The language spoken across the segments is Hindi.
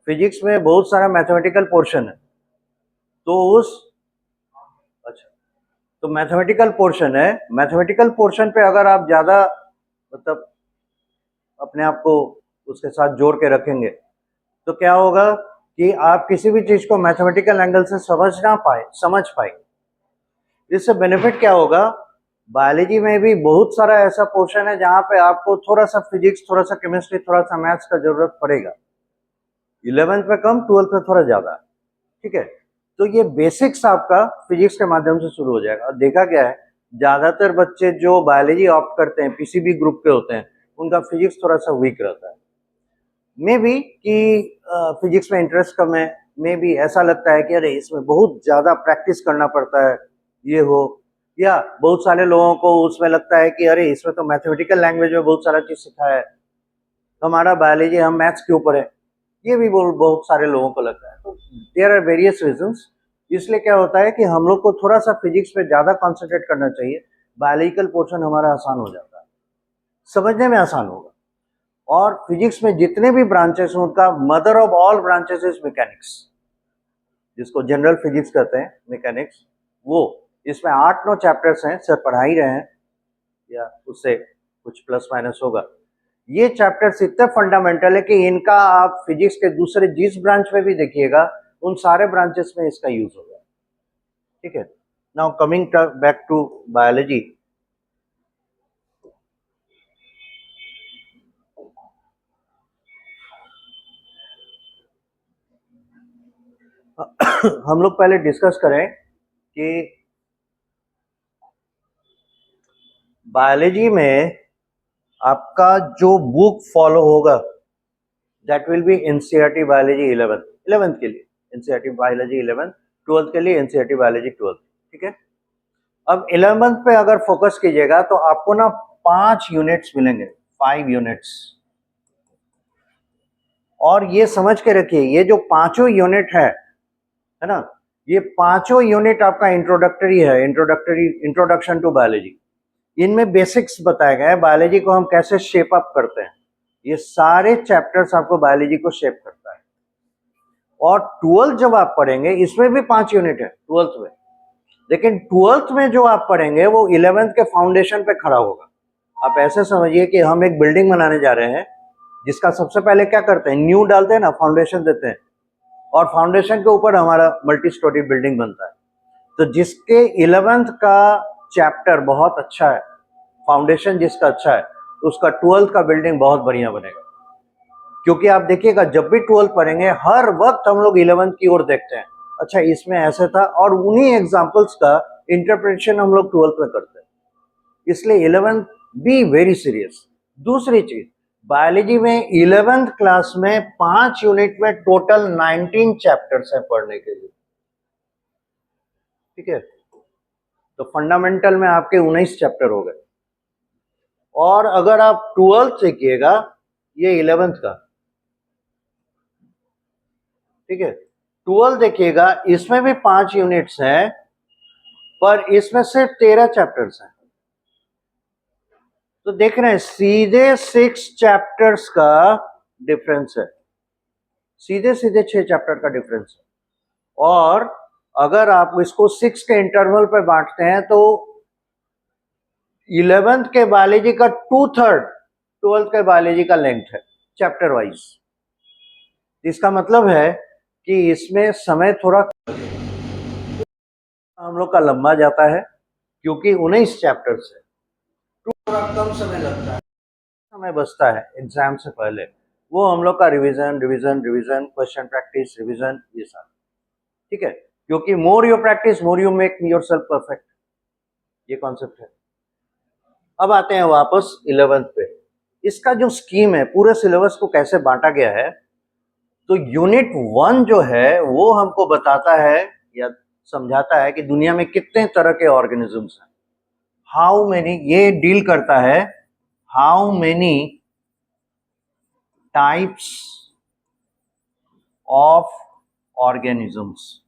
फिजिक्स में बहुत सारा मैथमेटिकल पोर्शन है, तो उस अच्छा तो मैथमेटिकल पोर्शन है, मैथमेटिकल पोर्शन पे अगर आप ज़्यादा मतलब अपने आप को उसके साथ जोड़ के रखेंगे तो क्या होगा कि आप किसी भी चीज़ को मैथमेटिकल एंगल से समझ पाए। इससे बेनिफिट क्या होगा, बायोलॉजी में भी बहुत सारा ऐसा पोर्शन है जहाँ पे आपको थोड़ा सा फिजिक्स, थोड़ा सा केमिस्ट्री, थोड़ा सा मैथ्स का जरूरत पड़ेगा। 11th में कम, 12th में थोड़ा ज़्यादा, ठीक है। तो ये बेसिक्स आपका फिजिक्स के माध्यम से शुरू हो जाएगा। और देखा गया है ज़्यादातर बच्चे जो बायोलॉजी ऑप्ट करते हैं, पीसीबी ग्रुप के होते हैं, उनका फिजिक्स थोड़ा सा वीक रहता है। मे बी कि फिजिक्स में इंटरेस्ट कम है, मे बी ऐसा लगता है कि अरे इसमें बहुत ज़्यादा प्रैक्टिस करना पड़ता है, ये हो, या बहुत सारे लोगों को उसमें लगता है कि अरे इसमें तो मैथमेटिकल लैंग्वेज में बहुत सारा चीज़ सिखाया है, हमारा बायोलॉजी, हम मैथ्स क्यों पढ़े, ये भी बहुत सारे लोगों को लगता है। तो देयर आर वेरियस रीजंस। इसलिए क्या होता है कि हम लोग को थोड़ा सा फिजिक्स पे ज़्यादा कॉन्सेंट्रेट करना चाहिए, बायोलॉजिकल पोर्शन हमारा आसान हो जाता है, समझने में आसान होगा। और फिजिक्स में जितने भी ब्रांचेस हैं उनका mother of all branches is mechanics, जिसको जनरल फिजिक्स कहते हैं, मैकेनिक्स। वो इसमें 8-9 चैप्टर्स हैं, सर पढ़ा ही रहे हैं या उससे कुछ प्लस माइनस होगा। ये चैप्टर्स इतने फंडामेंटल है कि इनका आप फिजिक्स के दूसरे जिस ब्रांच में भी देखिएगा उन सारे ब्रांचेस में इसका यूज होगा, ठीक है। Now coming back to biology. हम लोग पहले डिस्कस करें कि बायोलॉजी में आपका जो बुक फॉलो होगा that will be NCERT biology 11th के लिए, एनसीईआरटी बायोलॉजी 11th, 12th के लिए एनसीईआरटी बायोलॉजी 12th, ठीक है। अब 11th पे अगर फोकस कीजिएगा तो आपको ना 5 यूनिट्स मिलेंगे, 5 यूनिट्स। और ये समझ के रखिए, ये जो पांचों यूनिट है ना, ये पांचों यूनिट आपका इंट्रोडक्टरी है, इंट्रोडक्शन टू बायोलॉजी। इनमें बेसिक्स बताया गया है, बायोलॉजी को हम कैसे शेप अप करते हैं, ये सारे चैप्टर्स आपको बायोलॉजी को शेप करता है। और 12th जब आप पढ़ेंगे, इसमें भी 5 यूनिट है 12th में, लेकिन 12th में जो आप पढ़ेंगे वो 11th के फाउंडेशन पे खड़ा होगा। आप ऐसे समझिए कि हम एक बिल्डिंग बनाने जा रहे हैं, जिसका सबसे पहले क्या करते हैं, न्यू डालते हैं ना, फाउंडेशन देते हैं, और फाउंडेशन के ऊपर हमारा मल्टी स्टोरी बिल्डिंग बनता है। तो जिसके 11th का चैप्टर बहुत अच्छा है, फाउंडेशन जिसका अच्छा है, उसका 12th का बिल्डिंग बहुत बढ़िया बनेगा। क्योंकि आप देखिएगा जब भी 12th पढ़ेंगे हर वक्त हम लोग 11th की ओर देखते हैं, अच्छा इसमें ऐसे था, और उन्हीं एग्जाम्पल्स का इंटरप्रिटेशन हम लोग 12th में करते हैं। इसलिए 11th बी वेरी सीरियस। दूसरी चीज, बायोलॉजी में 11th क्लास में 5 यूनिट में टोटल 19 चैप्टर्स हैं पढ़ने के लिए, ठीक है। तो फंडामेंटल में आपके 19 चैप्टर हो गए। और अगर आप 12th सीखिएगा, ये 11th का, ठीक है। 12 देखिएगा, इसमें भी 5 यूनिट्स हैं, पर इसमें सिर्फ 13 चैप्टर्स हैं। तो देख रहे हैं सीधे 6 चैप्टर्स का डिफरेंस है, सीधे सीधे 6 चैप्टर का डिफरेंस है। और अगर आप इसको 6 के इंटरवल पे बांटते हैं तो 11th के बायोलॉजी का 2/3 12th के बायोलॉजी का लेंथ है चैप्टर वाइज। इसका मतलब है कि इसमें समय थोड़ा हम लोग का लंबा जाता है, क्योंकि 19 चैप्टर्स है, थोड़ा कम समय लगता है, समय बचता है एग्जाम से पहले, वो हम लोग का revision revision revision, question practice, revision, ये सब, ठीक है। क्योंकि more you practice more you make your self perfect, ये कॉन्सेप्ट है। अब आते हैं वापस 11th पे। इसका जो स्कीम है, पूरे सिलेबस को कैसे बांटा गया है, तो यूनिट 1 जो है वो हमको बताता है या समझाता है कि दुनिया में कितने तरह के ऑर्गेनिजम्स हैं, हाउ मेनी, ये डील करता है how many types of organisms,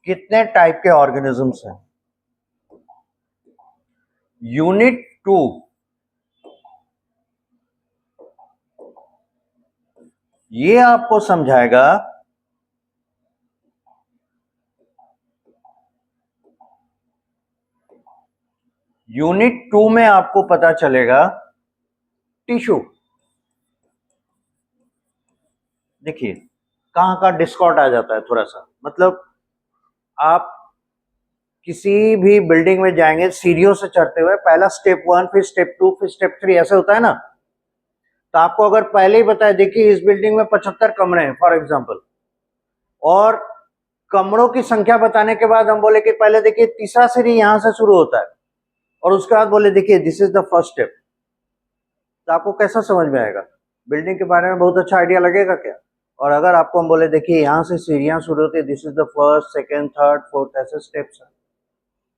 कितने टाइप के ऑर्गेनिजम्स हैं। यूनिट 2 ये आपको समझाएगा यूनिट 2 में, आपको पता चलेगा टिश्यू। देखिए कहां का डिस्कॉर्ड आ जाता है थोड़ा सा, मतलब आप किसी भी बिल्डिंग में जाएंगे सीढ़ियों से चढ़ते हुए, पहला स्टेप 1, फिर स्टेप 2, फिर स्टेप 3, ऐसे होता है ना। तो आपको अगर पहले ही बताया, देखिए इस बिल्डिंग में 75 कमरे हैं फॉर एग्जांपल, और कमरों की संख्या बताने के बाद हम बोले कि पहले देखिए तीसरा सीढ़ी यहां से शुरू होता है, और उसके बाद बोले देखिए this is the first step. तो आपको कैसा समझ में आएगा? बिल्डिंग के बारे में बहुत अच्छा आइडिया लगेगा क्या? और अगर आपको हम बोले देखिए यहाँ से सीढ़ियां शुरू होती है, this is the first, second, third, fourth, ऐसे स्टेप्स है।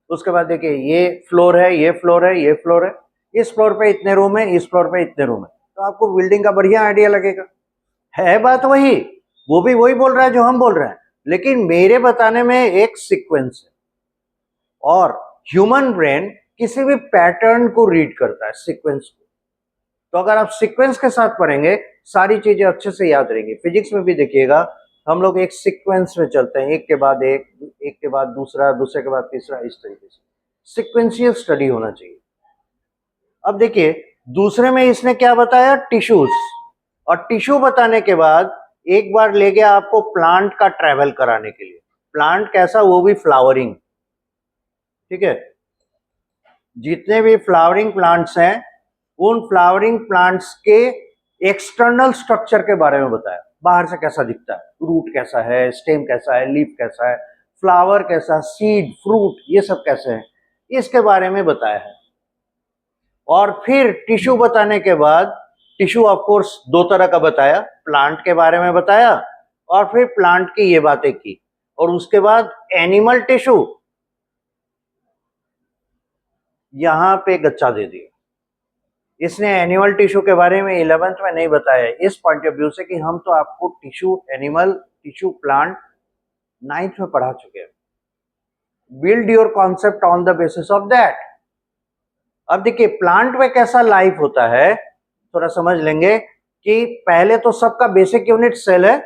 उसके बाद देखिए ये फ्लोर है, ये फ्लोर है, ये फ्लोर है, इस फ्लोर पे इतने रूम है, इस फ्लोर पे इतने रूम है। तो आपको बिल्डिंग का बढ़िया आइडिया लगेगा। है बात वही, वो भी वही बोल रहा है जो हम बोल रहे हैं, लेकिन मेरे बताने में एक सीक्वेंस है। और ह्यूमन ब्रेन किसी भी पैटर्न को रीड करता है, सीक्वेंस को। तो अगर आप सीक्वेंस के साथ पढ़ेंगे, सारी चीजें अच्छे से याद रहेंगी। फिजिक्स में भी देखिएगा, हम लोग एक सीक्वेंस में चलते हैं, एक के बाद एक, एक के बाद दूसरा, दूसरे के बाद तीसरा, इस तरीके से सीक्वेंशियल स्टडी होना चाहिए। अब देखिए दूसरे में इसने क्या बताया, टिश्यूज। और टिश्यू बताने के बाद एक बार ले गया आपको प्लांट का ट्रेवल कराने के लिए। प्लांट कैसा, वो भी फ्लावरिंग, ठीक है। जितने भी फ्लावरिंग प्लांट्स हैं, उन फ्लावरिंग प्लांट्स के एक्सटर्नल स्ट्रक्चर के बारे में बताया, बाहर से कैसा दिखता है, रूट कैसा है, स्टेम कैसा है, लीफ कैसा है, फ्लावर कैसा, सीड, फ्रूट, ये सब कैसे हैं, इसके बारे में बताया है। और फिर टिश्यू बताने के बाद, टिश्यू ऑफ कोर्स दो तरह का बताया, प्लांट के बारे में बताया और फिर प्लांट की ये बातें की, और उसके बाद एनिमल टिश्यू यहां पे गच्चा दे दिया। इसने एनिमल टिश्यू के बारे में 11th में नहीं बताया, इस पॉइंट ऑफ व्यू से कि हम तो आपको tissue, animal tissue, plant 9th में पढ़ा चुके हैं। Build your concept on the basis of that. अब देखिए प्लांट में कैसा लाइफ होता है, थोड़ा समझ लेंगे कि पहले तो सबका बेसिक यूनिट सेल है।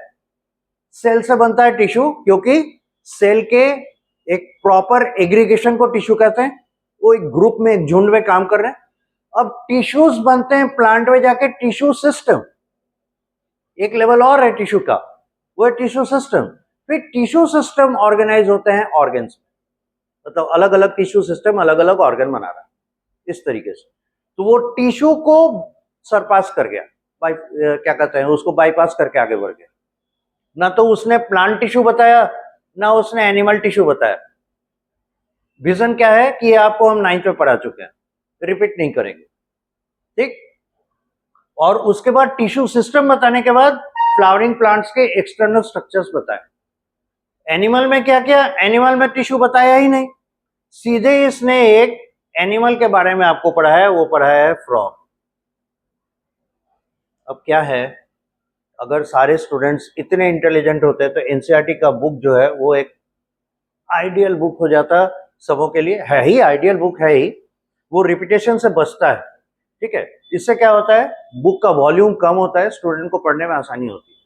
सेल से बनता है टिश्यू, क्योंकि सेल के एक प्रॉपर एग्रीगेशन को टिश्यू कहते हैं, वो एक ग्रुप में, एक झुंड में काम कर रहे हैं। अब टिश्यूज बनते हैं प्लांट में जाके, टिश्यू सिस्टम, एक लेवल और है टिश्यू का, वो है टिश्यू सिस्टम। फिर टिश्यू सिस्टम ऑर्गेनाइज होते हैं ऑर्गन्स, मतलब अलग अलग टिश्यू सिस्टम अलग अलग ऑर्गन बना रहा है, इस तरीके से। तो वो टिश्यू को सरपास कर गया, क्या कहते हैं उसको, बाईपास करके आगे बढ़ गया। ना तो उसने प्लांट टिश्यू बताया, ना उसने एनिमल टिश्यू बताया। विजन क्या है कि आपको हम 9th में पढ़ा चुके हैं, रिपीट नहीं करेंगे, ठीक। और उसके बाद टिश्यू सिस्टम बताने के बाद फ्लावरिंग प्लांट्स के एक्सटर्नल स्ट्रक्चर्स बताए। एनिमल में क्या किया, एनिमल में टिश्यू बताया ही नहीं, सीधे इसने एक एनिमल के बारे में आपको पढ़ाया है, वो पढ़ाया है फ्रॉग। अब क्या है, अगर सारे स्टूडेंट्स इतने इंटेलिजेंट होते तो एनसीईआरटी का बुक जो है वो एक आइडियल बुक हो जाता सबों के लिए। है ही आइडियल बुक, है ही, वो रिपीटेशन से बचता है, ठीक है। इससे क्या होता है, बुक का वॉल्यूम कम होता है, स्टूडेंट को पढ़ने में आसानी होती है।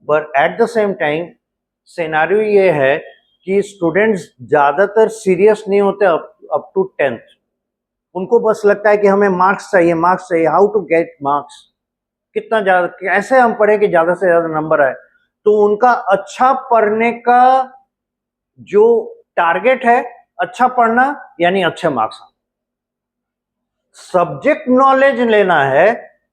But at the same time scenario ये है कि स्टूडेंट्स ज्यादातर सीरियस नहीं होते अप टू 10th। उनको बस लगता है कि हमें मार्क्स चाहिए, मार्क्स चाहिए, हाउ टू गेट मार्क्स, कितना ज्यादा, कैसे हम पढ़े कि ज्यादा से ज्यादा नंबर आए। तो उनका अच्छा पढ़ने का जो टारगेट है, अच्छा पढ़ना यानी अच्छे मार्क्स। सब्जेक्ट नॉलेज लेना है,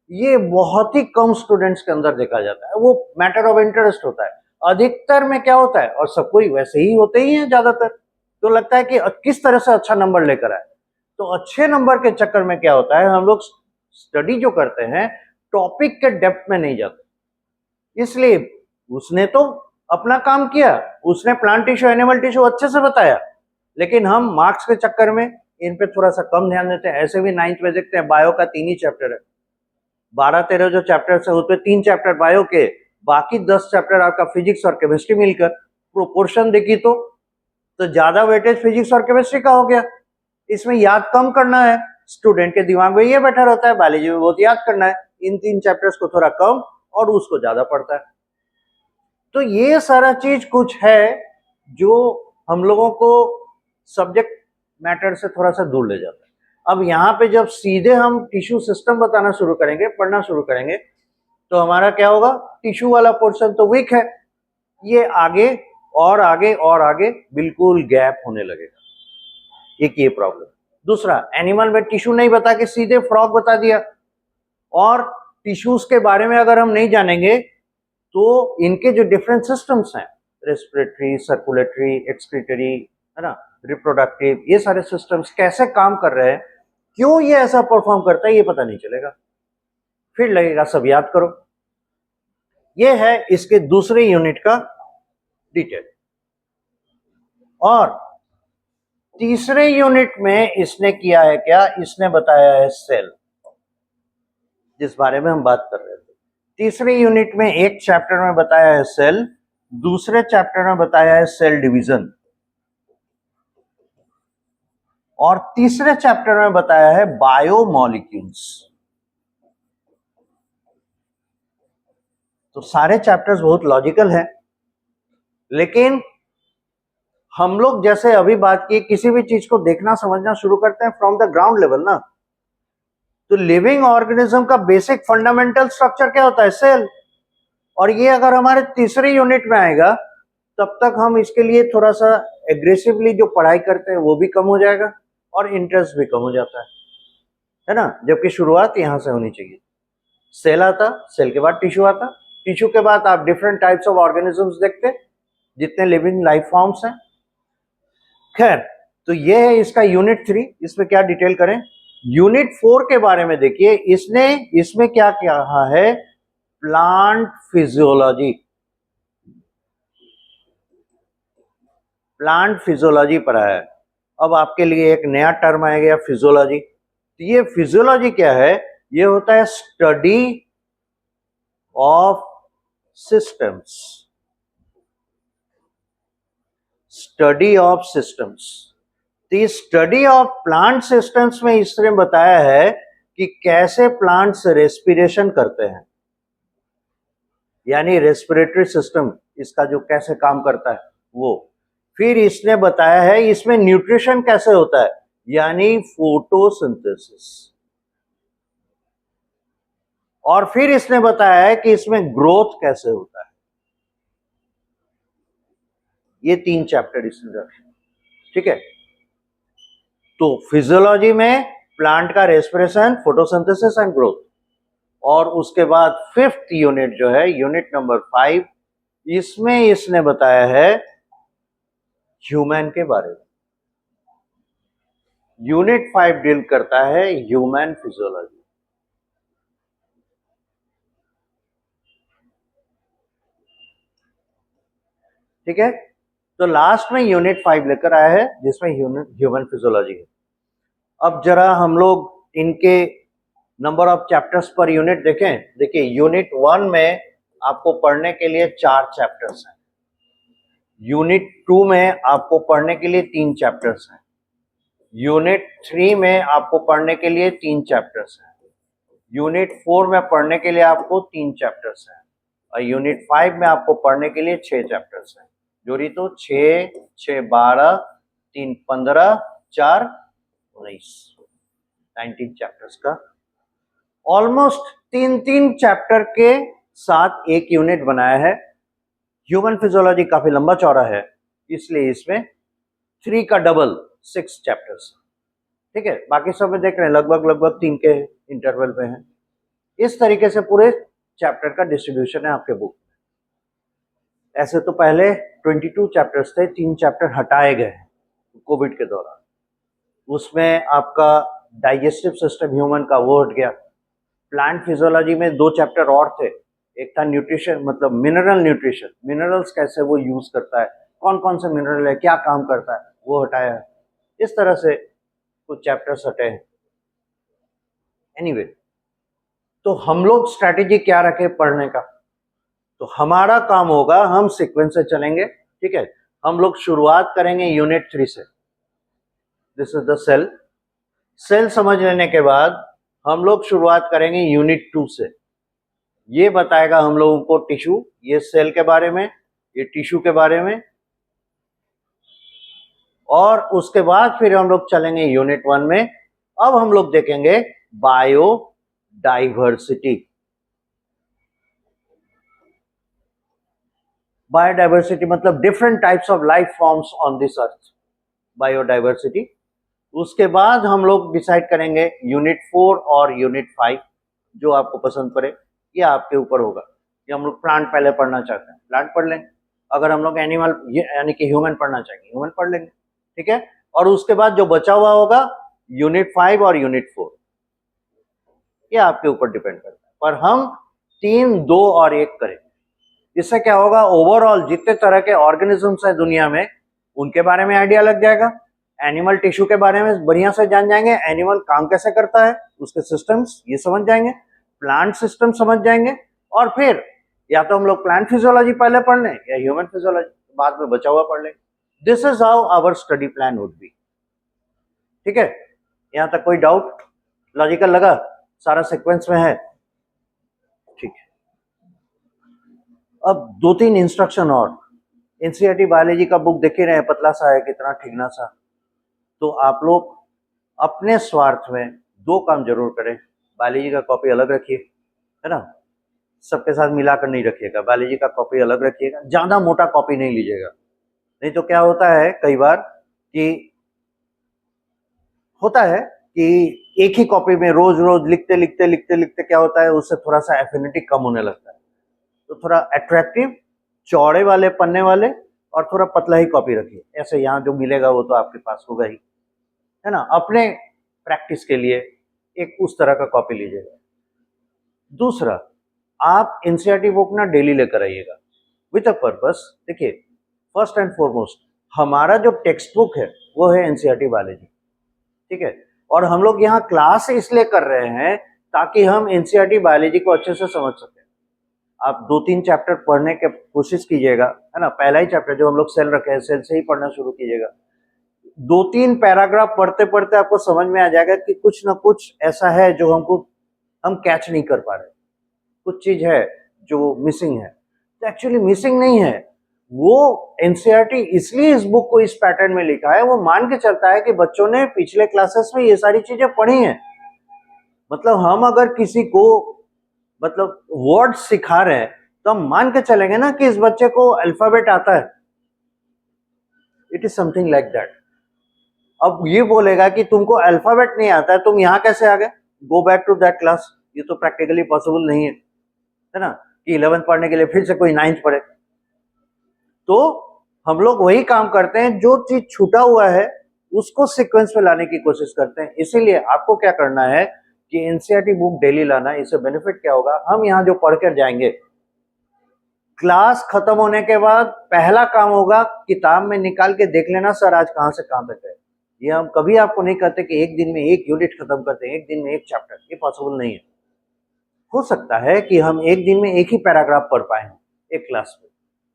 ये बहुत ही कम स्टूडेंट्स के अंदर देखा जाता है, वो मैटर ऑफ इंटरेस्ट होता है। अधिकतर में क्या होता है, और सब कोई वैसे ही होते ही हैं ज्यादातर, तो लगता है कि किस तरह से अच्छा नंबर लेकर आए। तो अच्छे नंबर के चक्कर में क्या होता है, हम लोग स्टडी जो करते हैं टॉपिक के डेप्थ में नहीं जाते। इसलिए उसने तो अपना काम किया, उसने प्लांट टिश्यू, एनिमल टिश्यू अच्छे से बताया, लेकिन हम मार्क्स के चक्कर में इन पे थोड़ा सा कम ध्यान देते हैं। ऐसे भी 9th में देखते हैं, बायो का 3 ही चैप्टर है, 12-13 जो चैप्टर्स है उसमें 3 चैप्टर बायो के, बाकी 10 चैप्टर आपका फिजिक्स और केमिस्ट्री मिलकर। प्रोपोर्शन देखी तो ज्यादा वेटेज फिजिक्स और केमिस्ट्री का हो गया। इसमें याद कम करना है, स्टूडेंट के दिमाग में ये बैठा रहता है बायोलॉजी में बहुत याद करना है, इन 3 चैप्टर्स को थोड़ा कम और उसको ज्यादा पड़ता है। तो ये सारा चीज कुछ है जो हम लोगों को सब्जेक्ट मैटर से थोड़ा सा दूर ले जाता है। अब यहाँ पे जब सीधे हम टिश्यू सिस्टम बताना शुरू करेंगे, पढ़ना शुरू करेंगे, तो हमारा क्या होगा, टिश्यू वाला पोर्शन तो वीक है, ये आगे और आगे और आगे बिल्कुल गैप होने लगेगा। एक ये प्रॉब्लम। दूसरा, एनिमल में टिश्यू नहीं बता के सीधे फ्रॉग बता दिया, और टिश्यूज के बारे में अगर हम नहीं जानेंगे तो इनके जो डिफरेंट सिस्टम्स हैं, रेस्पिरेटरी, सर्कुलेटरी, एक्सक्रीटरी, है ना, रिप्रोडक्टिव, ये सारे सिस्टम्स कैसे काम कर रहे हैं, क्यों ये ऐसा परफॉर्म करता है, ये पता नहीं चलेगा। फिर लगेगा सब याद करो। ये है इसके दूसरे यूनिट का डिटेल। और तीसरे यूनिट में इसने किया है क्या, इसने बताया है सेल, जिस बारे में हम बात कर रहे थे। तीसरे यूनिट में एक चैप्टर में बताया है सेल, दूसरे चैप्टर में बताया है सेल डिवीजन, और तीसरे चैप्टर में बताया है बायोमॉलिक्यूल्स। तो सारे चैप्टर्स बहुत लॉजिकल हैं, लेकिन हम लोग जैसे अभी बात की, किसी भी चीज को देखना समझना शुरू करते हैं फ्रॉम द ग्राउंड लेवल ना। तो लिविंग ऑर्गेनिज्म का बेसिक फंडामेंटल स्ट्रक्चर क्या होता है, सेल। और ये अगर हमारे तीसरे यूनिट में आएगा, तब तक हम इसके लिए थोड़ा सा एग्रेसिवली जो पढ़ाई करते हैं वो भी कम हो जाएगा और इंटरेस्ट भी कम हो जाता है ना। जबकि शुरुआत यहां से होनी चाहिए। सेल आता, सेल के बाद टिश्यू आता, टिश्यू के बाद आप डिफरेंट टाइप्स ऑफ ऑर्गेनिजम्स देखते, जितने लिविंग लाइफ फॉर्म्स हैं। खैर, तो ये है इसका यूनिट 3। इसमें क्या डिटेल करें। यूनिट 4 के बारे में देखिए, इसने इसमें क्या कहा है, प्लांट फिजियोलॉजी। प्लांट फिजियोलॉजी पढ़ा है। अब आपके लिए एक नया टर्म आ गया, फिजियोलॉजी। तो ये फिजियोलॉजी क्या है, ये होता है study of systems. Study of systems. तो स्टडी ऑफ प्लांट सिस्टम्स में इसने बताया है कि कैसे प्लांट्स रेस्पिरेशन करते हैं, यानी रेस्पिरेटरी सिस्टम इसका जो कैसे काम करता है वो। फिर इसने बताया है इसमें न्यूट्रिशन कैसे होता है, यानी फोटोसिंथेसिस। और फिर इसने बताया है कि इसमें ग्रोथ कैसे होता है। ये 3 चैप्टर इसने रखे, ठीक है। तो फिजियोलॉजी में प्लांट का रेस्पिरेशन, फोटोसिंथेसिस एंड ग्रोथ। और उसके बाद 5th यूनिट जो है, यूनिट नंबर 5, इसमें इसने बताया है ह्यूमन के बारे में। यूनिट 5 डील करता है ह्यूमन फिजियोलॉजी। ठीक है। तो लास्ट में यूनिट 5 लेकर आया है, जिसमें ह्यूमन फिजियोलॉजी है। अब जरा हम लोग इनके number of chapters per unit देखें। देखिए, यूनिट 1 में आपको पढ़ने के लिए 4 चैप्टर्स हैं। यूनिट 2 में आपको पढ़ने के लिए 3 चैप्टर्स हैं। यूनिट 3 में आपको पढ़ने के लिए 3 चैप्टर्स हैं। यूनिट 4 में पढ़ने के लिए आपको 3 चैप्टर्स हैं। और यूनिट 5 में आपको पढ़ने के लिए 6 चैप्टर्स हैं। जोड़ी तो 6, 6, 12, 3, 15, 4, 19, 19 चैप्टर्स का ऑलमोस्ट 3-3 चैप्टर के साथ एक यूनिट बनाया है। ह्यूमन फिजियोलॉजी काफी लंबा चौड़ा है, इसलिए इसमें 3 का डबल 6 चैप्टर्स। ठीक है। बाकी सब में देख रहे हैं लगभग 3 के इंटरवल पे हैं। इस तरीके से पूरे चैप्टर का डिस्ट्रीब्यूशन है आपके बुक में। ऐसे तो पहले 22 चैप्टर्स थे, 3 चैप्टर हटाए गए हैं कोविड के दौरान। उसमें आपका डाइजेस्टिव सिस्टम ह्यूमन का वो हट गया। प्लांट फिजियोलॉजी में 2 चैप्टर और थे। एक था न्यूट्रिशन, मतलब मिनरल न्यूट्रिशन, मिनरल्स कैसे वो यूज करता है, कौन कौन से मिनरल है, क्या काम करता है, वो हटाया है। इस तरह से कुछ चैप्टर्स हटे हैं। एनीवे, तो हम लोग स्ट्रैटेजी क्या रखे पढ़ने का। तो हमारा काम होगा, हम सीक्वेंस से चलेंगे। ठीक है। हम लोग शुरुआत करेंगे यूनिट 3 से। This is the cell. Cell समझ लेने के बाद हम लोग शुरुआत करेंगे यूनिट 2 से। ये बताएगा हम लोगों को टिश्यू, ये सेल के बारे में, ये टिश्यू के बारे में। और उसके बाद फिर हम लोग चलेंगे यूनिट 1 में। अब हम लोग देखेंगे बायोडाइवर्सिटी। बायोडाइवर्सिटी मतलब different types of life forms on this earth, biodiversity. उसके बाद हम लोग डिसाइड करेंगे यूनिट 4 और यूनिट 5, जो आपको पसंद पड़े, ये आपके ऊपर होगा। कि हम लोग प्लांट पहले पढ़ना चाहते हैं, प्लांट पढ़ लेंगे। अगर हम लोग एनिमल यानी कि ह्यूमन पढ़ना चाहेंगे, ह्यूमन पढ़ लेंगे, ठीक है। और उसके बाद जो बचा हुआ होगा यूनिट 5 और यूनिट 4, ये आपके ऊपर डिपेंड करता है। पर हम 3, 2 और 1 करें। इससे क्या होगा, ओवरऑल जितने तरह के ऑर्गेनिजम्स है दुनिया में, उनके बारे में आइडिया लग जाएगा। एनिमल टिश्यू के बारे में बढ़िया से जान जाएंगे, एनिमल काम कैसे करता है, उसके सिस्टम्स ये समझ जाएंगे, प्लांट सिस्टम समझ जाएंगे। और फिर या तो हम लोग प्लांट फिजियोलॉजी पहले पढ़ लें या ह्यूमन फिजियोलॉजी बाद में बचा हुआ पढ़ लें। This is how our study plan would be. ठीक है, यहां तक कोई डाउट? लॉजिकल लगा? सारा सीक्वेंस में है? ठीक है। अब 2-3 इंस्ट्रक्शन और। एनसीईआरटी बायोलॉजी का बुक देख ही रहे हैं, पतला सा है, कितना ठीकना सा। तो आप लोग अपने स्वार्थ में 2 काम जरूर करें। बायोलॉजी का कॉपी अलग रखिए, है ना, सबके साथ मिलाकर नहीं रखिएगा। बायोलॉजी का कॉपी अलग रखिएगा, ज्यादा मोटा कॉपी नहीं लीजिएगा। नहीं तो क्या होता है कई बार कि होता है कि एक ही कॉपी में रोज रोज लिखते लिखते लिखते लिखते क्या होता है, उससे थोड़ा सा एफिनिटी कम होने लगता है। तो थोड़ा अट्रैक्टिव, चौड़े वाले पन्ने वाले और थोड़ा पतला ही कॉपी रखिए। ऐसे यहाँ जो मिलेगा वो तो आपके पास होगा ही, है ना। अपने प्रैक्टिस के लिए एक उस तरह का कॉपी लीजिएगा। दूसरा, आप एनसीईआरटी बुक ना डेली लेकर आइएगा विथ अ पर्पस। देखिए, फर्स्ट एंड फॉरमोस्ट हमारा जो टेक्स्ट बुक है वो है एनसीईआरटी बायोलॉजी, ठीक है। और हम लोग यहाँ क्लास इसलिए कर रहे हैं ताकि हम एनसीईआरटी बायोलॉजी को अच्छे से समझ सकें। आप 2-3 चैप्टर पढ़ने की कोशिश कीजिएगा, है ना। पहला ही चैप्टर जो हम लोग सेल रखे हैं, सेल से ही पढ़ना शुरू कीजिएगा। 2-3 पैराग्राफ पढ़ते पढ़ते आपको समझ में आ जाएगा कि कुछ ना कुछ ऐसा है जो हम कैच नहीं कर पा रहे, कुछ चीज है जो मिसिंग है। तो एक्चुअली मिसिंग नहीं है, वो एनसीईआरटी इसलिए इस बुक को इस पैटर्न में लिखा है, वो मान के चलता है कि बच्चों ने पिछले क्लासेस में ये सारी चीजें पढ़ी हैं। मतलब हम अगर किसी को मतलब वर्ड सिखा रहे हैं तो हम मान के चलेंगे ना कि इस बच्चे को अल्फाबेट आता है। It is something like that. अब ये बोलेगा कि तुमको अल्फाबेट नहीं आता है, तुम यहाँ कैसे आ गए, go back to that class. ये तो प्रैक्टिकली पॉसिबल नहीं है ना, कि 11th पढ़ने के लिए फिर से कोई 9th पढ़े। तो हम लोग वही काम करते हैं, जो चीज छूटा हुआ है उसको सीक्वेंस में लाने की कोशिश करते हैं। इसीलिए आपको क्या करना है कि एनसीईआरटी बुक डेली लाना। इससे बेनिफिट क्या होगा, हम यहाँ जो पढ़ कर जाएंगे, क्लास खत्म होने के बाद पहला काम होगा किताब में निकाल के देख लेना, सर आज कहाँ से कहाँ तक है। ये हम कभी आपको नहीं कहते कि एक दिन में एक यूनिट खत्म करते हैं, एक दिन में एक चैप्टर, ये पॉसिबल नहीं है। हो सकता है कि हम एक दिन में एक ही पैराग्राफ पढ़ पाए एक क्लास में,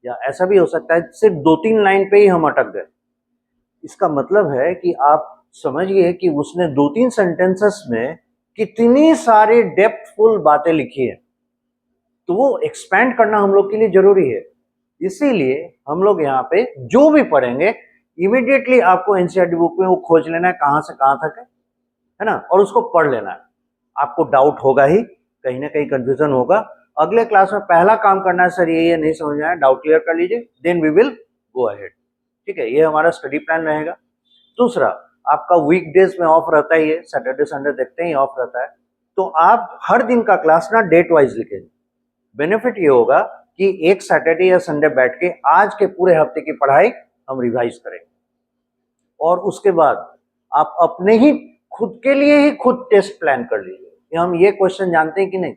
या ऐसा भी हो सकता है सिर्फ 2-3 लाइन पे ही हम अटक गए। इसका मतलब है कि आप समझिए कि उसने 2-3 सेंटेंसेस में कितनी सारी डेप्थफुल बातें लिखी है। तो वो एक्सपैंड करना हम लोग के लिए जरूरी है। इसीलिए हम लोग यहाँ पे जो भी पढ़ेंगे, इमीडिएटली आपको एनसीईआरटी बुक में वो खोज लेना है कहाँ से कहाँ तक है ना, और उसको पढ़ लेना है। आपको डाउट होगा ही, कहीं ना कहीं कंफ्यूजन होगा। अगले क्लास में पहला काम करना है, सर ये नहीं समझ में आया, डाउट क्लियर कर लीजिए, then we will go ahead. ठीक है, ये हमारा स्टडी प्लान रहेगा। दूसरा, आपका वीकडेज में ऑफ रहता ही है, सैटरडे संडे देखते ही ऑफ रहता है। तो आप हर दिन का क्लास ना डेट वाइज लिखेंगे। बेनिफिट ये होगा कि एक सैटरडे या संडे बैठ के आज के पूरे हफ्ते की पढ़ाई हम रिवाइज करेंगे, और उसके बाद आप अपने ही खुद के लिए ही खुद टेस्ट प्लान कर लीजिए। हम ये क्वेश्चन जानते हैं कि नहीं,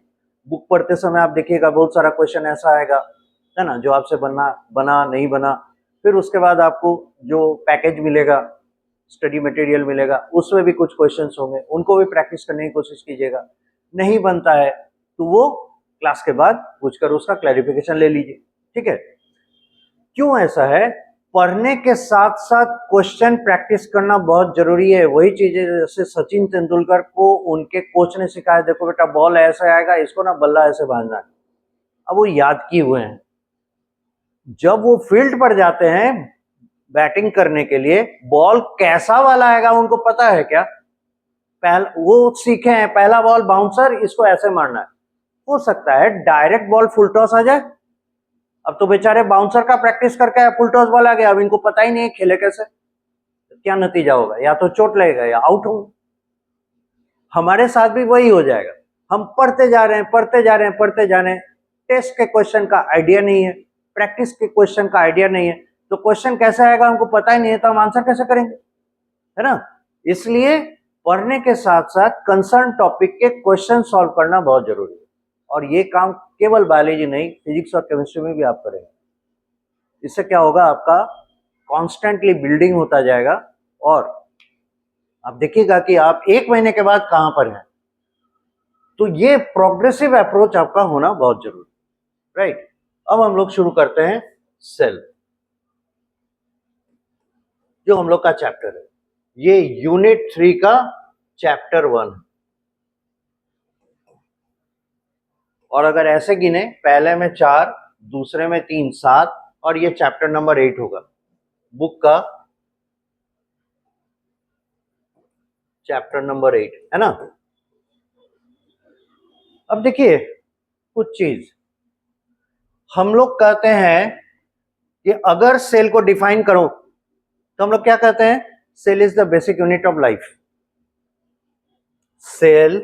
बुक पढ़ते समय आप देखिएगा बहुत सारा क्वेश्चन ऐसा आएगा, है ना, जो आपसे बना नहीं बना। फिर उसके बाद आपको जो पैकेज मिलेगा, स्टडी मटेरियल मिलेगा, उसमें भी कुछ क्वेश्चंस होंगे, उनको भी प्रैक्टिस करने की कोशिश कीजिएगा। नहीं बनता है तो वो क्लास के बाद पूछकर उसका क्लैरिफिकेशन ले लीजिए। ठीक है, क्यों ऐसा है, पढ़ने के साथ साथ क्वेश्चन प्रैक्टिस करना बहुत जरूरी है। वही चीजें जैसे सचिन तेंदुलकर को उनके कोच ने सिखाया, देखो बेटा बॉल ऐसे आएगा, इसको ना बल्ला ऐसे बांधना है, अब वो याद किए हुए हैं, जब वो फील्ड पर जाते हैं बैटिंग करने के लिए, बॉल कैसा वाला आएगा उनको पता है क्या? वो सीखे हैं, पहला बॉल बाउंसर, इसको ऐसे मारना है। हो सकता है डायरेक्ट बॉल फुल टॉस आ जाए। अब तो बेचारे बाउंसर का प्रैक्टिस करके फुल टॉस बॉल आ गया, अब इनको पता ही नहीं है खेले कैसे, क्या नतीजा होगा, या तो चोट लगेगा या आउट होगा। हमारे साथ भी वही हो जाएगा। हम पढ़ते जा रहे हैं, पढ़ते जा रहे हैं, पढ़ते जा रहे हैं, टेस्ट के क्वेश्चन का आइडिया नहीं है, प्रैक्टिस के क्वेश्चन का आइडिया नहीं है, तो क्वेश्चन कैसे आएगा हमको पता ही नहीं है, तो हम आंसर कैसे करेंगे, है ना? इसलिए पढ़ने के साथ साथ कंसर्न टॉपिक के क्वेश्चन सॉल्व करना बहुत जरूरी है, और ये काम केवल बायोलॉजी नहीं, फिजिक्स और केमिस्ट्री में भी आप करेंगे। इससे क्या होगा, आपका कॉन्स्टेंटली बिल्डिंग होता जाएगा, और आप देखिएगा कि आप 1 महीने के बाद कहां पर हैं। तो ये प्रोग्रेसिव अप्रोच आपका होना बहुत जरूरी, राइट? अब हम लोग शुरू करते हैं सेल, जो हम लोग का चैप्टर है। ये यूनिट 3 का चैप्टर 1 है, और अगर ऐसे गिने, पहले में 4, दूसरे में 3, 7, और ये चैप्टर नंबर 8 होगा बुक का, चैप्टर नंबर 8, है ना? अब देखिए कुछ चीज हम लोग कहते हैं कि अगर सेल को डिफाइन करो तो हम लोग क्या कहते हैं, cell is the basic unit of life. Cell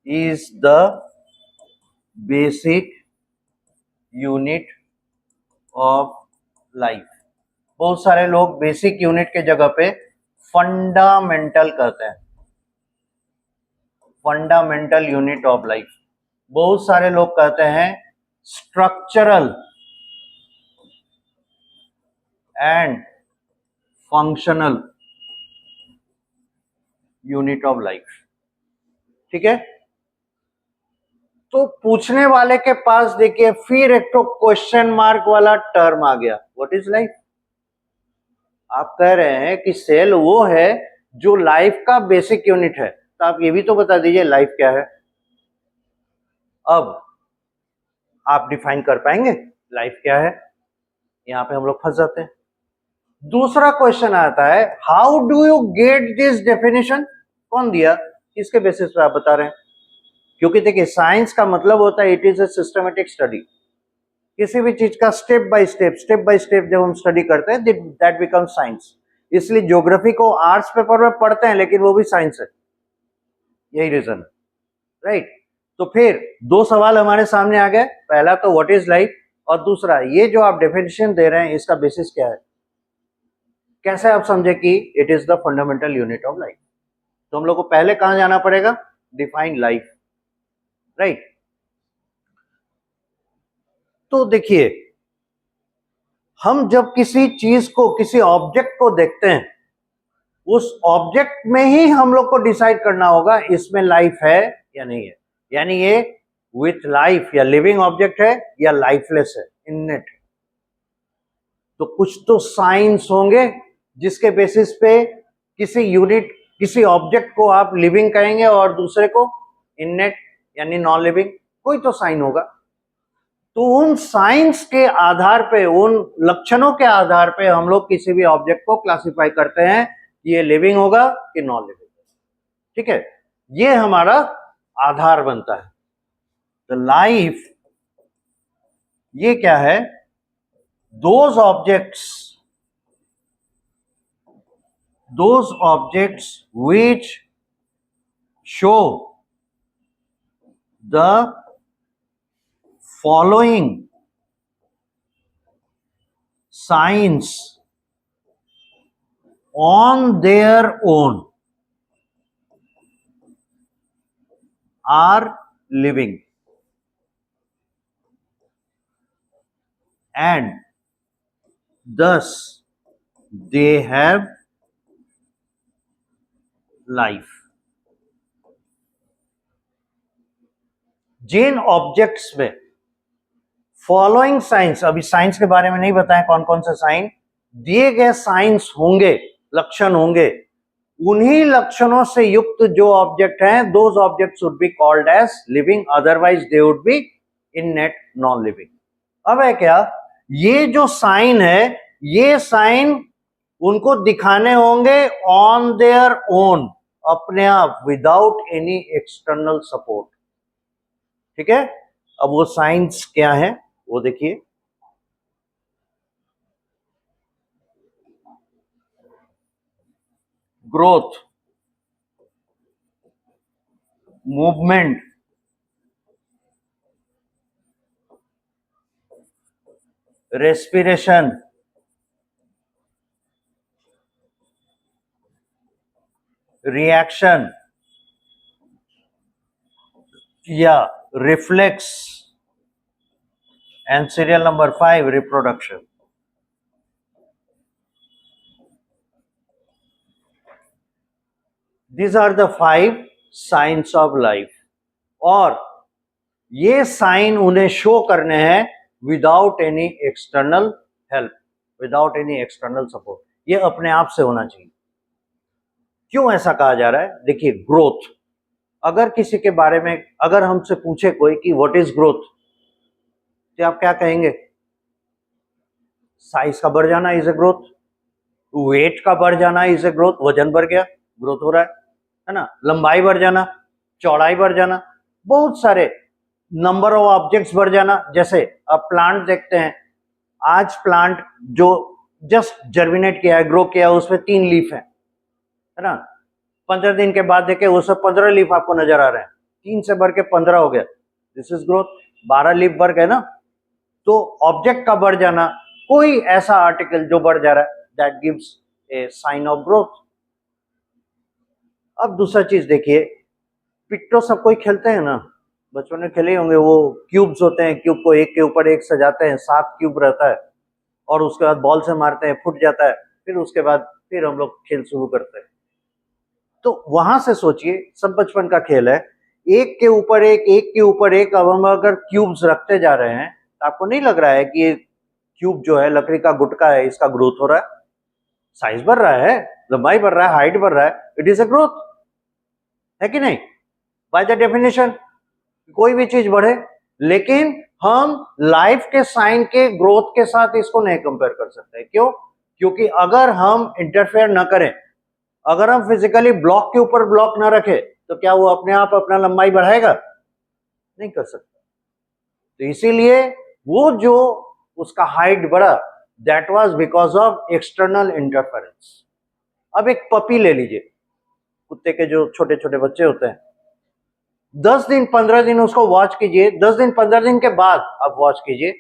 is the basic unit of life. बहुत सारे लोग बेसिक यूनिट के जगह पे फंडामेंटल कहते हैं, फंडामेंटल यूनिट ऑफ लाइफ। बहुत सारे लोग कहते हैं structural and functional unit of life, ठीक है? तो पूछने वाले के पास देखिए फिर एक तो क्वेश्चन मार्क वाला टर्म आ गया, व्हाट इज लाइफ? आप कह रहे हैं कि सेल वो है जो लाइफ का बेसिक यूनिट है, तो आप ये भी तो बता दीजिए लाइफ क्या है। अब आप डिफाइन कर पाएंगे लाइफ क्या है? यहां पे हम लोग फंस जाते हैं। दूसरा क्वेश्चन आता है, how do you get this definition? कौन दिया, किसके बेसिस पे आप बता रहे हैं? क्योंकि देखिए साइंस का मतलब होता है it is a systematic study. किसी भी चीज का स्टेप बाय स्टेप जब हम स्टडी करते हैं दैट बिकम्स साइंस। इसलिए ज्योग्राफी को आर्ट्स पेपर में पढ़ते हैं लेकिन वो भी साइंस है, यही रीजन है, राइट? तो फिर 2 सवाल हमारे सामने आ गए, पहला तो व्हाट इज लाइफ, और दूसरा ये जो आप डेफिनेशन दे रहे हैं इसका बेसिस क्या है, कैसे आप समझे कि it is the fundamental unit of life. तो हम लोग को पहले कहां जाना पड़ेगा, डिफाइन लाइफ, राइट? तो देखिए हम जब किसी चीज को, किसी ऑब्जेक्ट को देखते हैं, उस ऑब्जेक्ट में ही हम लोग को डिसाइड करना होगा इसमें लाइफ है या नहीं है, यानी ये विथ लाइफ या लिविंग ऑब्जेक्ट है या लाइफलेस है, इननेट है। तो कुछ तो साइंस होंगे जिसके बेसिस पे किसी यूनिट, किसी ऑब्जेक्ट को आप लिविंग कहेंगे और दूसरे को इननेट यानी नॉन लिविंग, कोई तो साइन होगा। तो उन साइंस के आधार पे, उन लक्षणों के आधार पे हम लोग किसी भी ऑब्जेक्ट को क्लासिफाई करते हैं कि ये लिविंग होगा कि नॉन लिविंग, ठीक है? ये हमारा आधार बनता है। तो लाइफ ये क्या है, those objects which show the following signs on their own are living and thus they have life। जिन ऑब्जेक्ट्स में फॉलोइंग साइंस, अभी साइंस के बारे में नहीं बताएं कौन कौन से साइन, दिए गए साइंस होंगे, लक्षण होंगे, उन्हीं लक्षणों से युक्त जो ऑब्जेक्ट हैं, those objects would be called as living, otherwise they would be in net non living. अब है क्या, ये जो साइन है, ये साइन उनको दिखाने होंगे ऑन देयर ओन, अपने आप, विदाउट एनी एक्सटर्नल सपोर्ट। ठीक है, अब वो साइंस क्या है वो देखिए। ग्रोथ, मूवमेंट, रेस्पिरेशन, रिएक्शन या reflex, and serial number 5 reproduction. These are the 5 signs of life, और ये साइन उन्हें शो करने हैं without any external help, without any external support. ये अपने आप से होना चाहिए। क्यों ऐसा कहा जा रहा है? देखिए, ग्रोथ, अगर किसी के बारे में अगर हमसे पूछे कोई कि व्हाट इज ग्रोथ, तो आप क्या कहेंगे? साइज का बढ़ जाना इज ए ग्रोथ, वेट का बढ़ जाना इज ए ग्रोथ, वजन बढ़ गया, ग्रोथ हो रहा है ना। लंबाई बढ़ जाना, चौड़ाई बढ़ जाना, बहुत सारे नंबर ऑफ ऑब्जेक्ट्स बढ़ जाना। जैसे अब प्लांट देखते हैं, आज प्लांट जो जस्ट जर्मिनेट किया है, ग्रो किया है, उसमें 3 लीफ है ना। 15 दिन के बाद देखे उसमें 15 लीफ आपको नजर आ रहे हैं, 3 से बढ़ के 15 हो गया, दिस इज ग्रोथ। 12 लीफ बढ़ गए ना। तो ऑब्जेक्ट का बढ़ जाना, कोई ऐसा आर्टिकल जो बढ़ जा रहा है, that gives a sign of growth. अब दूसरा चीज देखिए, पिट्टो सब कोई खेलते हैं ना, बच्चों ने खेले होंगे, वो क्यूब्स होते हैं, क्यूब को एक के ऊपर एक सजाते हैं, 7 क्यूब रहता है, और उसके बाद बॉल से मारते हैं, फूट जाता है, फिर उसके बाद फिर हम लोग खेल शुरू करते हैं। तो वहां से सोचिए, सब बचपन का खेल है, एक के ऊपर एक, एक के ऊपर एक। अब हम अगर क्यूब्स रखते जा रहे हैं, तो आपको नहीं लग रहा है कि ये क्यूब जो है लकड़ी का गुटका है, इसका ग्रोथ हो रहा है, साइज बढ़ रहा है, लंबाई बढ़ रहा है, हाइट बढ़ रहा है, इट इज अ ग्रोथ, है कि नहीं? बाय द डेफिनेशन कोई भी चीज बढ़े, लेकिन हम लाइफ के साइन के ग्रोथ के साथ इसको नहीं कंपेयर कर सकते। क्यों? क्योंकि अगर हम इंटरफेयर न करें, अगर हम फिजिकली ब्लॉक के ऊपर ब्लॉक न रखें, तो क्या वो अपने आप अपना लंबाई बढ़ाएगा? नहीं कर सकता। तो इसीलिए वो जो उसका हाइट बढ़ा, that was because of external interference. अब एक पपी ले लीजिए, कुत्ते के जो छोटे छोटे बच्चे होते हैं, 10 दिन 15 दिन उसको वॉच कीजिए, 10 दिन 15 दिन के बाद आप वॉच कीजिए,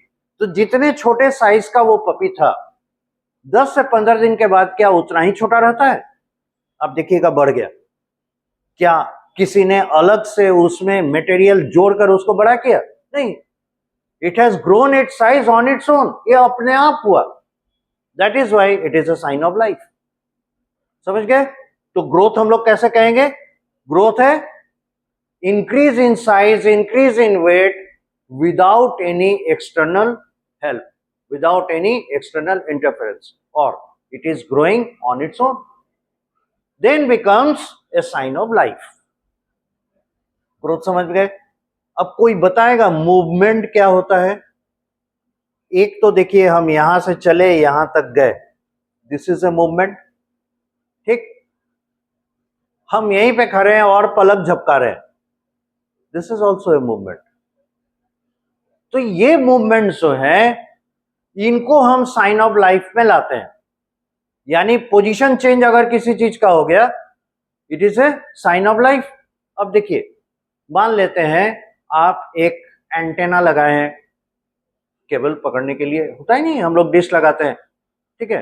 तो जितने छोटे साइज का वो पपी था, 10 से 15 दिन के बाद क्या उतना ही छोटा रहता है? आप देखिएगा बढ़ गया। क्या किसी ने अलग से उसमें मटेरियल जोड़कर उसको बड़ा किया? नहीं, it has grown its size on its own, ये अपने आप हुआ। That is why it is a sign of life. समझ गए? तो ग्रोथ हम लोग कैसे कहेंगे? ग्रोथ है increase in size, increase in weight without any external help, without any external interference, or it is growing on its own, then becomes a sign of life. Growth समझ गए? अब कोई बताएगा मूवमेंट क्या होता है? एक तो देखिए, हम यहां से चले यहां तक गए, दिस इज ए मूवमेंट। ठीक, हम यहीं पे खड़े हैं और पलक झपका रहे हैं, this is also a movement. तो ये मूवमेंट जो है, इनको हम साइन ऑफ लाइफ में लाते हैं। यानी पोजीशन चेंज अगर किसी चीज का हो गया, it is a sign of life. अब देखिए, मान लेते हैं आप एक एंटेना लगाए हैं, केबल पकड़ने के लिए, होता ही नहीं, हम लोग डिश लगाते हैं, ठीक है।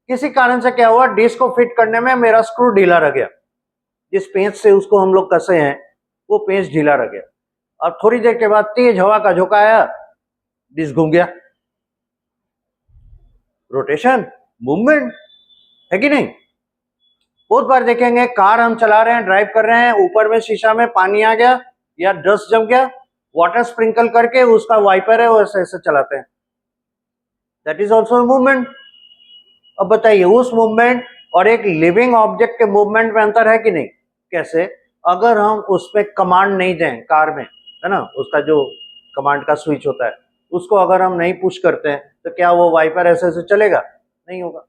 किसी कारण से क्या हुआ, डिश को फिट करने में मेरा स्क्रू ढीला रह गया, जिस पेंच से उसको हम लोग कसे हैं वो पेंच ढीला रह गया। और थोड़ी देर के बाद तेज हवा का झोंका आया, डिश घूम गया। रोटेशन, मूवमेंट, है कि नहीं? बहुत बार देखेंगे, कार हम चला रहे हैं, ड्राइव कर रहे हैं, ऊपर में शीशा में पानी आ गया या डस्ट जम गया, वाटर स्प्रिंकल करके उसका वाइपर है वो ऐसे ऐसे चलाते हैं, दैट इज ऑल्सो मूवमेंट। अब बताइए, उस मूवमेंट और एक लिविंग ऑब्जेक्ट के मूवमेंट में अंतर है कि नहीं? कैसे? अगर हम उस पर कमांड नहीं दें कार में, है ना, उसका जो कमांड का स्विच होता है, उसको अगर हम नहीं पुश करते हैं तो क्या वो वाइपर ऐसे ऐसे चलेगा? नहीं होगा।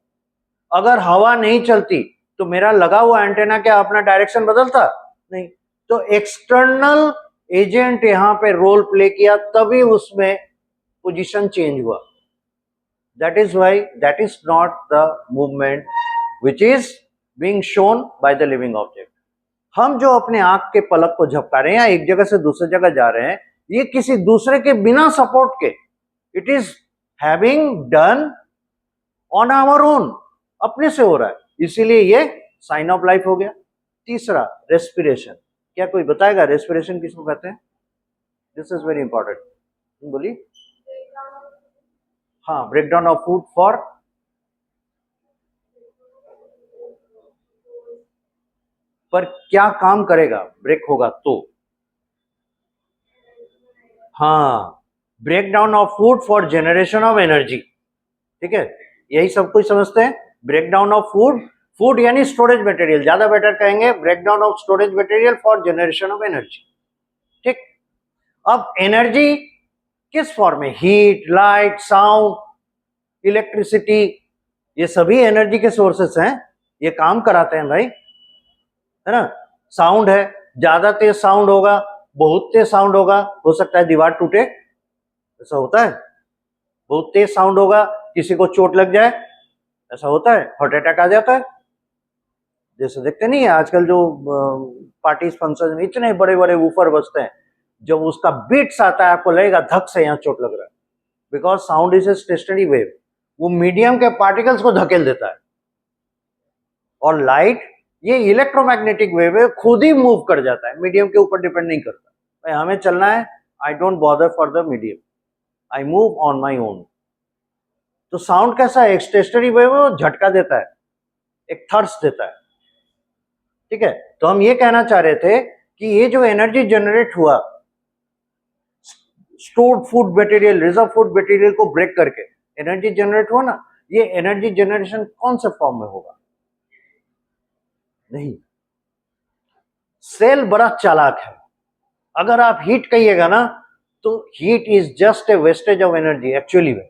अगर हवा नहीं चलती तो मेरा लगा हुआ एंटेना क्या अपना डायरेक्शन बदलता? नहीं। तो एक्सटर्नल एजेंट यहां पे रोल प्ले किया, तभी उसमें पोजीशन चेंज हुआ। That is why that is not the movement which is being shown by the living object. हम जो अपने आंख के पलक को झपका रहे हैं या एक जगह से दूसरी जगह जा रहे हैं, ये किसी दूसरे के बिना सपोर्ट के, it is having done on our own, अपने से हो रहा है, इसीलिए ये साइन ऑफ लाइफ हो गया। तीसरा, रेस्पिरेशन। क्या कोई बताएगा रेस्पिरेशन किसको कहते हैं? This is very important. बोलिए। हाँ, ब्रेकडाउन ऑफ फूड फॉर, पर क्या काम करेगा ब्रेक होगा तो? हाँ, breakdown of food for generation of energy. ठीक है, यही सब कुछ समझते हैं। ब्रेकडाउन ऑफ फूड, फूड यानी स्टोरेज मटेरियल, ज्यादा बेटर कहेंगे breakdown of storage material for generation of energy. ठीक, अब एनर्जी किस फॉर्म में? हीट, लाइट, साउंड, इलेक्ट्रिसिटी, ये सभी एनर्जी के सोर्सेस हैं, ये काम कराते हैं भाई, है ना। साउंड है, ज्यादा तेज साउंड होगा, बहुत तेज साउंड होगा, हो सकता है दीवार टूटे, ऐसा होता है। बहुत तेज साउंड होगा, किसी को चोट लग जाए, ऐसा होता है, हार्ट अटैक आ जाता है। जैसे देखते नहीं है आजकल जो पार्टीज फंक्शन में इतने बड़े बड़े वूफर बजते हैं, जब उसका बीट्स आता है आपको लगेगा धक से यहाँ चोट लग रहा है, because sound is a stationary wave, वो मीडियम के पार्टिकल्स को धकेल देता है। और लाइट ये इलेक्ट्रोमैग्नेटिक वेव है, खुद ही मूव कर जाता है, मीडियम के ऊपर डिपेंड नहीं करता। भाई हमें चलना है, I don't bother for the medium, I move on my own. तो साउंड कैसा है? एक स्टेशनरी वेव है, वो झटका देता है, एक थर्स देता है। ठीक है, तो हम ये कहना चाह रहे थे कि ये जो एनर्जी जनरेट हुआ stored food material, reserve food material को ब्रेक करके एनर्जी जनरेट हुआ ना, ये एनर्जी जनरेशन कौन से फॉर्म में होगा? नहीं, सेल बड़ा चालाक है। अगर आप हीट कहिएगा ना, तो heat is just a wastage of energy. Actually में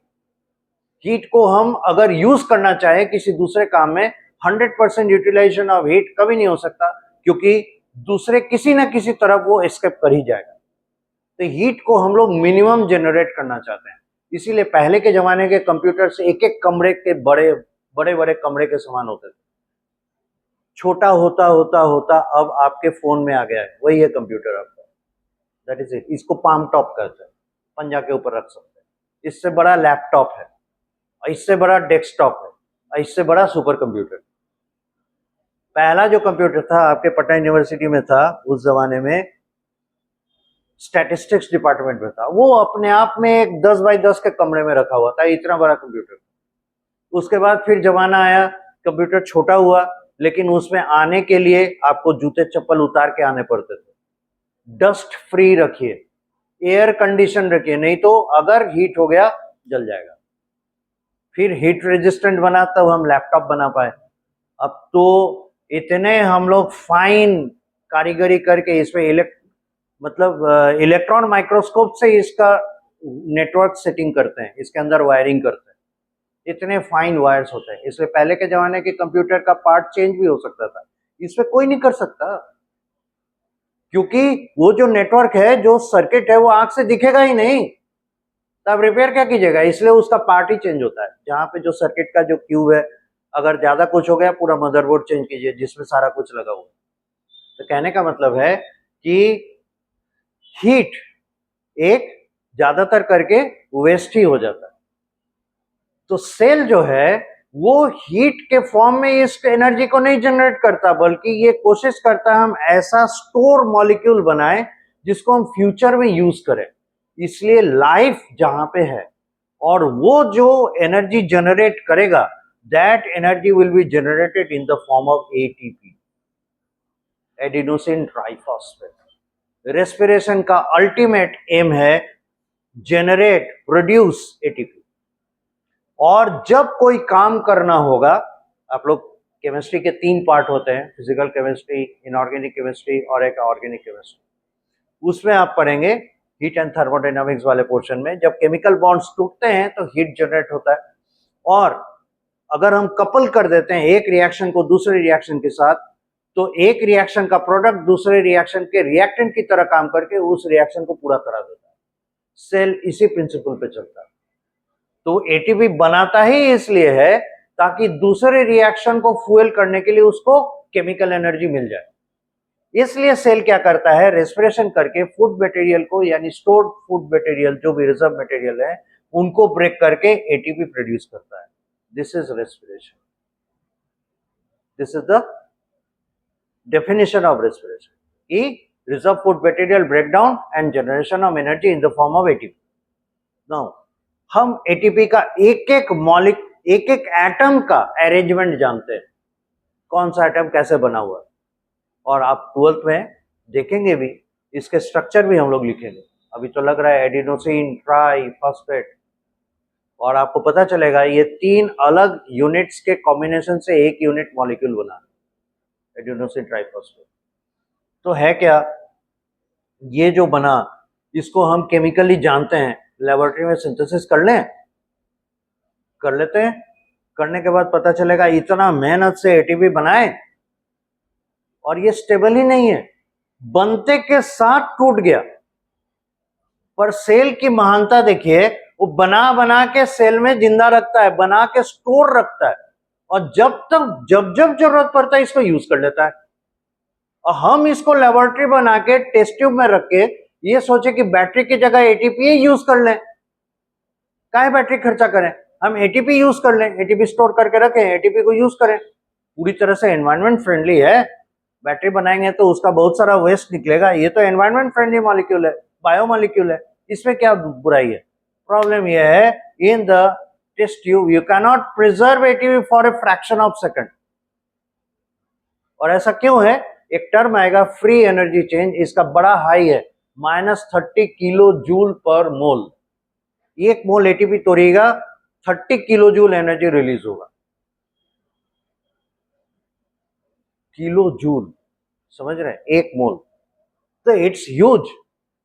हीट को हम अगर यूज करना चाहे किसी दूसरे काम में, 100% यूटिलाइजेशन ऑफ हीट कभी नहीं हो सकता, क्योंकि दूसरे किसी ना किसी तरफ वो एस्केप कर ही जाएगा। तो हीट को हम लोग मिनिमम जनरेट करना चाहते हैं, इसीलिए पहले के जमाने के कंप्यूटर्स एक एक कमरे के बड़े बड़े बड़े कमरे के समान होते थे। छोटा होता होता होता अब आपके फोन में आ गया है, वही है कंप्यूटर आपका, दैट इज इट। इसको पाम टॉप कहते हैं, पंजा के ऊपर रख सकते हैं। इससे बड़ा लैपटॉप है, इससे बड़ा डेस्कटॉप है, इससे बड़ा सुपर कंप्यूटर। पहला जो कंप्यूटर था आपके पटना यूनिवर्सिटी में था, उस जमाने में स्टैटिस्टिक्स डिपार्टमेंट में था, वो अपने आप में एक 10 बाई 10 के कमरे में रखा हुआ था, इतना बड़ा कंप्यूटर। उसके बाद फिर जमाना आया, कंप्यूटर छोटा हुआ, लेकिन उसमें आने के लिए आपको जूते चप्पल उतार के आने पड़ते थे। डस्ट फ्री रखिए, एयर कंडीशन रखिए, नहीं तो अगर हीट हो गया जल जाएगा। फिर हीट रेजिस्टेंट बना, तब हम लैपटॉप बना पाए। अब तो इतने हम लोग फाइन कारीगरी करके इसमें इलेक्ट्रॉन माइक्रोस्कोप से इसका नेटवर्क सेटिंग करते हैं, इसके अंदर वायरिंग करते हैं, इतने फाइन वायर्स होते हैं। इसलिए पहले के जमाने के कंप्यूटर का पार्ट चेंज भी हो सकता था, इसमें कोई नहीं कर सकता, क्योंकि वो जो नेटवर्क है, जो सर्किट है, वो आंख से दिखेगा ही नहीं, तब रिपेयर क्या कीजिएगा? इसलिए उसका पार्ट ही चेंज होता है। जहां पे जो सर्किट का जो क्यूब है, अगर ज्यादा कुछ हो गया, पूरा मदरबोर्ड चेंज कीजिए जिसमें सारा कुछ लगा हुआ है। तो कहने का मतलब है कि हीट एक ज्यादातर करके वेस्ट ही हो जाता है। तो सेल जो है वो हीट के फॉर्म में इस एनर्जी को नहीं जनरेट करता, बल्कि ये कोशिश करता है हम ऐसा स्टोर मॉलिक्यूल बनाएं जिसको हम फ्यूचर में यूज करें। इसलिए लाइफ जहां पे है, और वो जो एनर्जी जनरेट करेगा, that energy will be generated in the form of ATP, adenosine triphosphate. Respiration का अल्टीमेट एम है जनरेट, प्रोड्यूस एटीपी। और जब कोई काम करना होगा, आप लोग केमिस्ट्री के 3 पार्ट होते हैं, फिजिकल केमिस्ट्री, इनऑर्गेनिक केमिस्ट्री और एक ऑर्गेनिक केमिस्ट्री, उसमें आप पढ़ेंगे हीट एंड थर्मोडायनामिक्स वाले पोर्शन में, जब केमिकल बॉन्ड्स टूटते हैं तो हीट जनरेट होता है, और अगर हम कपल कर देते हैं एक रिएक्शन को दूसरे रिएक्शन के साथ, तो एक रिएक्शन का प्रोडक्ट दूसरे रिएक्शन के रिएक्टेंट की तरह काम करके उस रिएक्शन को पूरा करा देता है। सेल इसी प्रिंसिपल पे चलता है। तो एटीपी बनाता ही इसलिए है ताकि दूसरे रिएक्शन को फ्यूल करने के लिए उसको केमिकल एनर्जी मिल जाए। इसलिए सेल क्या करता है, रेस्पिरेशन करके फूड मटेरियल को, यानी स्टोर्ड फूड मटेरियल जो भी रिजर्व मटेरियल है, उनको ब्रेक करके एटीपी प्रोड्यूस करता है। This is respiration. This is the definition of respiration. E, reserve food material breakdown and generation of energy in the form of ATP. Now, हम ATP का एक एक एटम का अरेंजमेंट जानते हैं, कौन सा एटम कैसे बना हुआ है, और आप 12th में देखेंगे भी, इसके स्ट्रक्चर भी हम लोग लिखेंगे। अभी तो लग रहा है एडिनोसिन ट्राइफॉस्फेट, और आपको पता चलेगा ये 3 अलग यूनिट्स के कॉम्बिनेशन से एक यूनिट मॉलिक्यूल बना, एडिनोसिन ट्राइफॉस्फेट। तो है क्या ये जो बना, इसको हम केमिकली जानते हैं, लेबोरेटरी में सिंथेसिस कर लेते हैं, करने के बाद पता चलेगा इतना मेहनत से एटीपी बनाए और ये स्टेबल ही नहीं है, बनते के साथ टूट गया। पर सेल की महानता देखिए, वो बना बना के सेल में जिंदा रखता है, बना के स्टोर रखता है, और जब जरूरत पड़ता है इसको यूज कर लेता है। और हम इसको लेबोरेटरी बना के टेस्ट ट्यूब में रख के ये सोचे कि बैटरी की जगह एटीपी यूज कर लें, काहे बैटरी खर्चा करें, हम एटीपी यूज कर लें, एटीपी स्टोर करके रखें, एटीपी को यूज करें, पूरी तरह से एनवायरमेंट फ्रेंडली है। बैटरी बनाएंगे तो उसका बहुत सारा वेस्ट निकलेगा, ये तो एनवायरमेंट फ्रेंडली मॉलिक्यूल है, बायो मॉलिक्यूल है, इसमें क्या बुराई है। प्रॉब्लम यह है, in the test tube you can not preserve ATP for a fraction of second. और ऐसा क्यों है, एक टर्म आएगा फ्री एनर्जी चेंज, इसका बड़ा हाई है, -30 किलो जूल पर मोल। एक मोल एटीपी तोड़ेगा, 30 किलो जूल एनर्जी रिलीज होगा। किलो जूल, समझ रहे हैं, एक मोल, तो इट्स ह्यूज।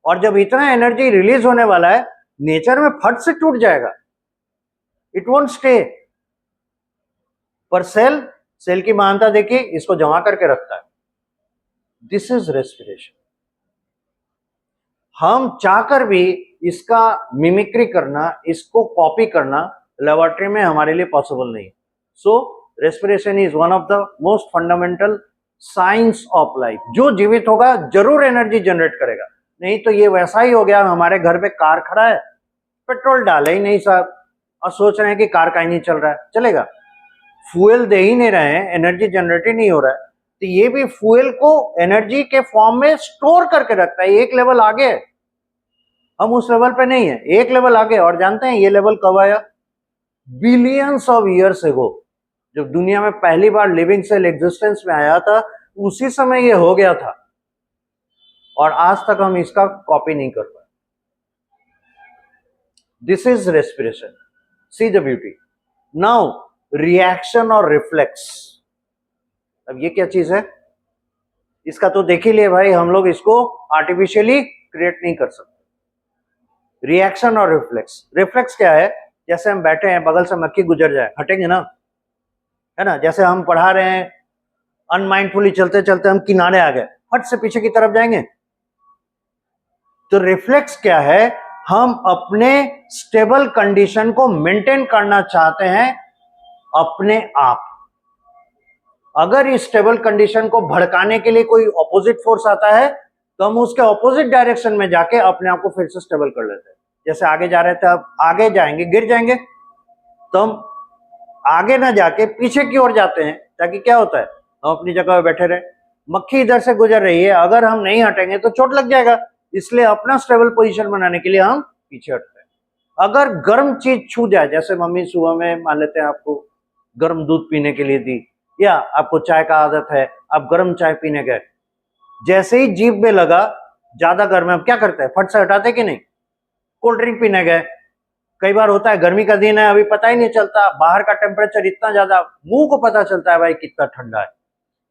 और जब इतना एनर्जी रिलीज होने वाला है, नेचर में फट से टूट जाएगा, इट वोंट स्टे। पर सेल की महानता देखिए, इसको जमा करके रखता है। This is respiration. हम चाहकर भी इसका मिमिक्री करना, इसको कॉपी करना लेबोरेटरी में हमारे लिए पॉसिबल नहीं। So respiration is one of the most fundamental science of life. जो जीवित होगा जरूर एनर्जी जनरेट करेगा, नहीं तो ये वैसा ही हो गया, हमारे घर पे कार खड़ा है, पेट्रोल डाले ही नहीं साहब, और सोच रहे हैं कि कार का ही नहीं चल रहा है, चलेगा? फ्यूल दे ही नहीं रहे हैं, एनर्जी जनरेट ही नहीं हो रहा है, तो ये भी फ्यूल को एनर्जी के फॉर्म में स्टोर करके रखता है। एक लेवल आगे, हम उस लेवल पे नहीं है, एक लेवल आगे। और जानते हैं ये लेवल कब आया? बिलियंस ऑफ ईयर्स एगो, जब दुनिया में पहली बार लिविंग सेल एग्जिस्टेंस में आया था, उसी समय ये हो गया था, और आज तक हम इसका कॉपी नहीं कर पाए। This is respiration, see the beauty. Now reaction और रिफ्लेक्स, अब ये क्या चीज है, इसका तो देख ही लिए भाई, हम लोग इसको आर्टिफिशियली क्रिएट नहीं कर सकते। रिएक्शन और रिफ्लेक्स, रिफ्लेक्स क्या है, जैसे हम बैठे हैं, बगल से मक्खी गुजर जाए, हटेंगे ना, है ना? जैसे हम पढ़ा रहे हैं, अनमाइंडफुली चलते चलते हम किनारे आ गए, फट से पीछे की तरफ जाएंगे। तो रिफ्लेक्स क्या है, हम अपने स्टेबल कंडीशन को मेंटेन करना चाहते हैं अपने आप। अगर इस स्टेबल कंडीशन को भड़काने के लिए कोई ऑपोजिट फोर्स आता है, तो हम उसके ऑपोजिट डायरेक्शन में जाके अपने आप को फिर से स्टेबल कर लेते हैं। जैसे आगे जा रहे थे, अब आगे जाएंगे, गिर जाएंगे, तो हम आगे ना जाके पीछे की ओर जाते हैं, ताकि क्या होता है, हम अपनी जगह पे बैठे रहे। मक्खी इधर से गुजर रही है, अगर हम नहीं हटेंगे तो चोट लग जाएगा, इसलिए अपना स्टेबल पोजीशन बनाने के लिए हम पीछे हटते हैं। अगर गर्म चीज छू जाए, जैसे मम्मी सुबह में मान लेते हैं आपको गर्म दूध पीने के लिए दी, या आपको चाय का आदत है, आप गर्म चाय पीने गए, जैसे ही जीभ में लगा ज्यादा गर्म है, अब क्या करते हैं, फट से हटाते कि नहीं? कोल्ड ड्रिंक पीने गए, कई बार होता है, गर्मी का दिन है, अभी पता ही नहीं चलता, बाहर का टेम्परेचर इतना ज्यादा, मुंह को पता चलता है भाई कितना ठंडा है,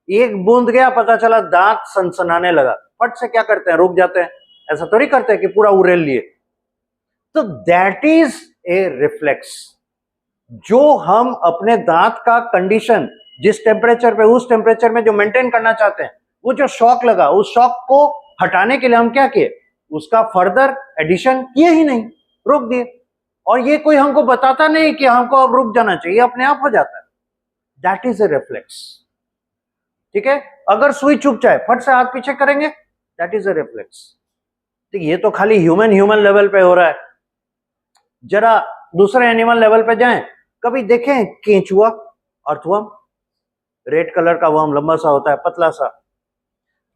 एक बूंद गया, पता चला दांत सनसनाने लगा, फट से क्या करते हैं, रुक जाते हैं, ऐसा थोड़ी करते हैं कि पूरा उड़ेल लिए। तो दैट इज ए रिफ्लेक्स। जो हम अपने दांत का कंडीशन जिस टेम्परेचर पे, उस टेम्परेचर में जो मेंटेन करना चाहते हैं, वो जो शॉक लगा, उस शॉक को हटाने के लिए हम क्या किए, उसका फर्दर एडिशन किए ही नहीं, रोक दिए। और ये कोई हमको बताता नहीं कि हमको अब रुक जाना चाहिए, अपने आप हो जाता है। That is A reflex. ठीक है, अगर सुई चुप जाए, फट से हाथ पीछे करेंगे, दैट इज ए रिफ्लेक्स। ठीक, ये तो खाली ह्यूमन लेवल पे हो रहा है। जरा दूसरे एनिमल लेवल पे जाएं, कभी देखें केंचुआ, अर्थवर्म, रेड कलर का वर्म, लंबा सा होता है, पतला सा।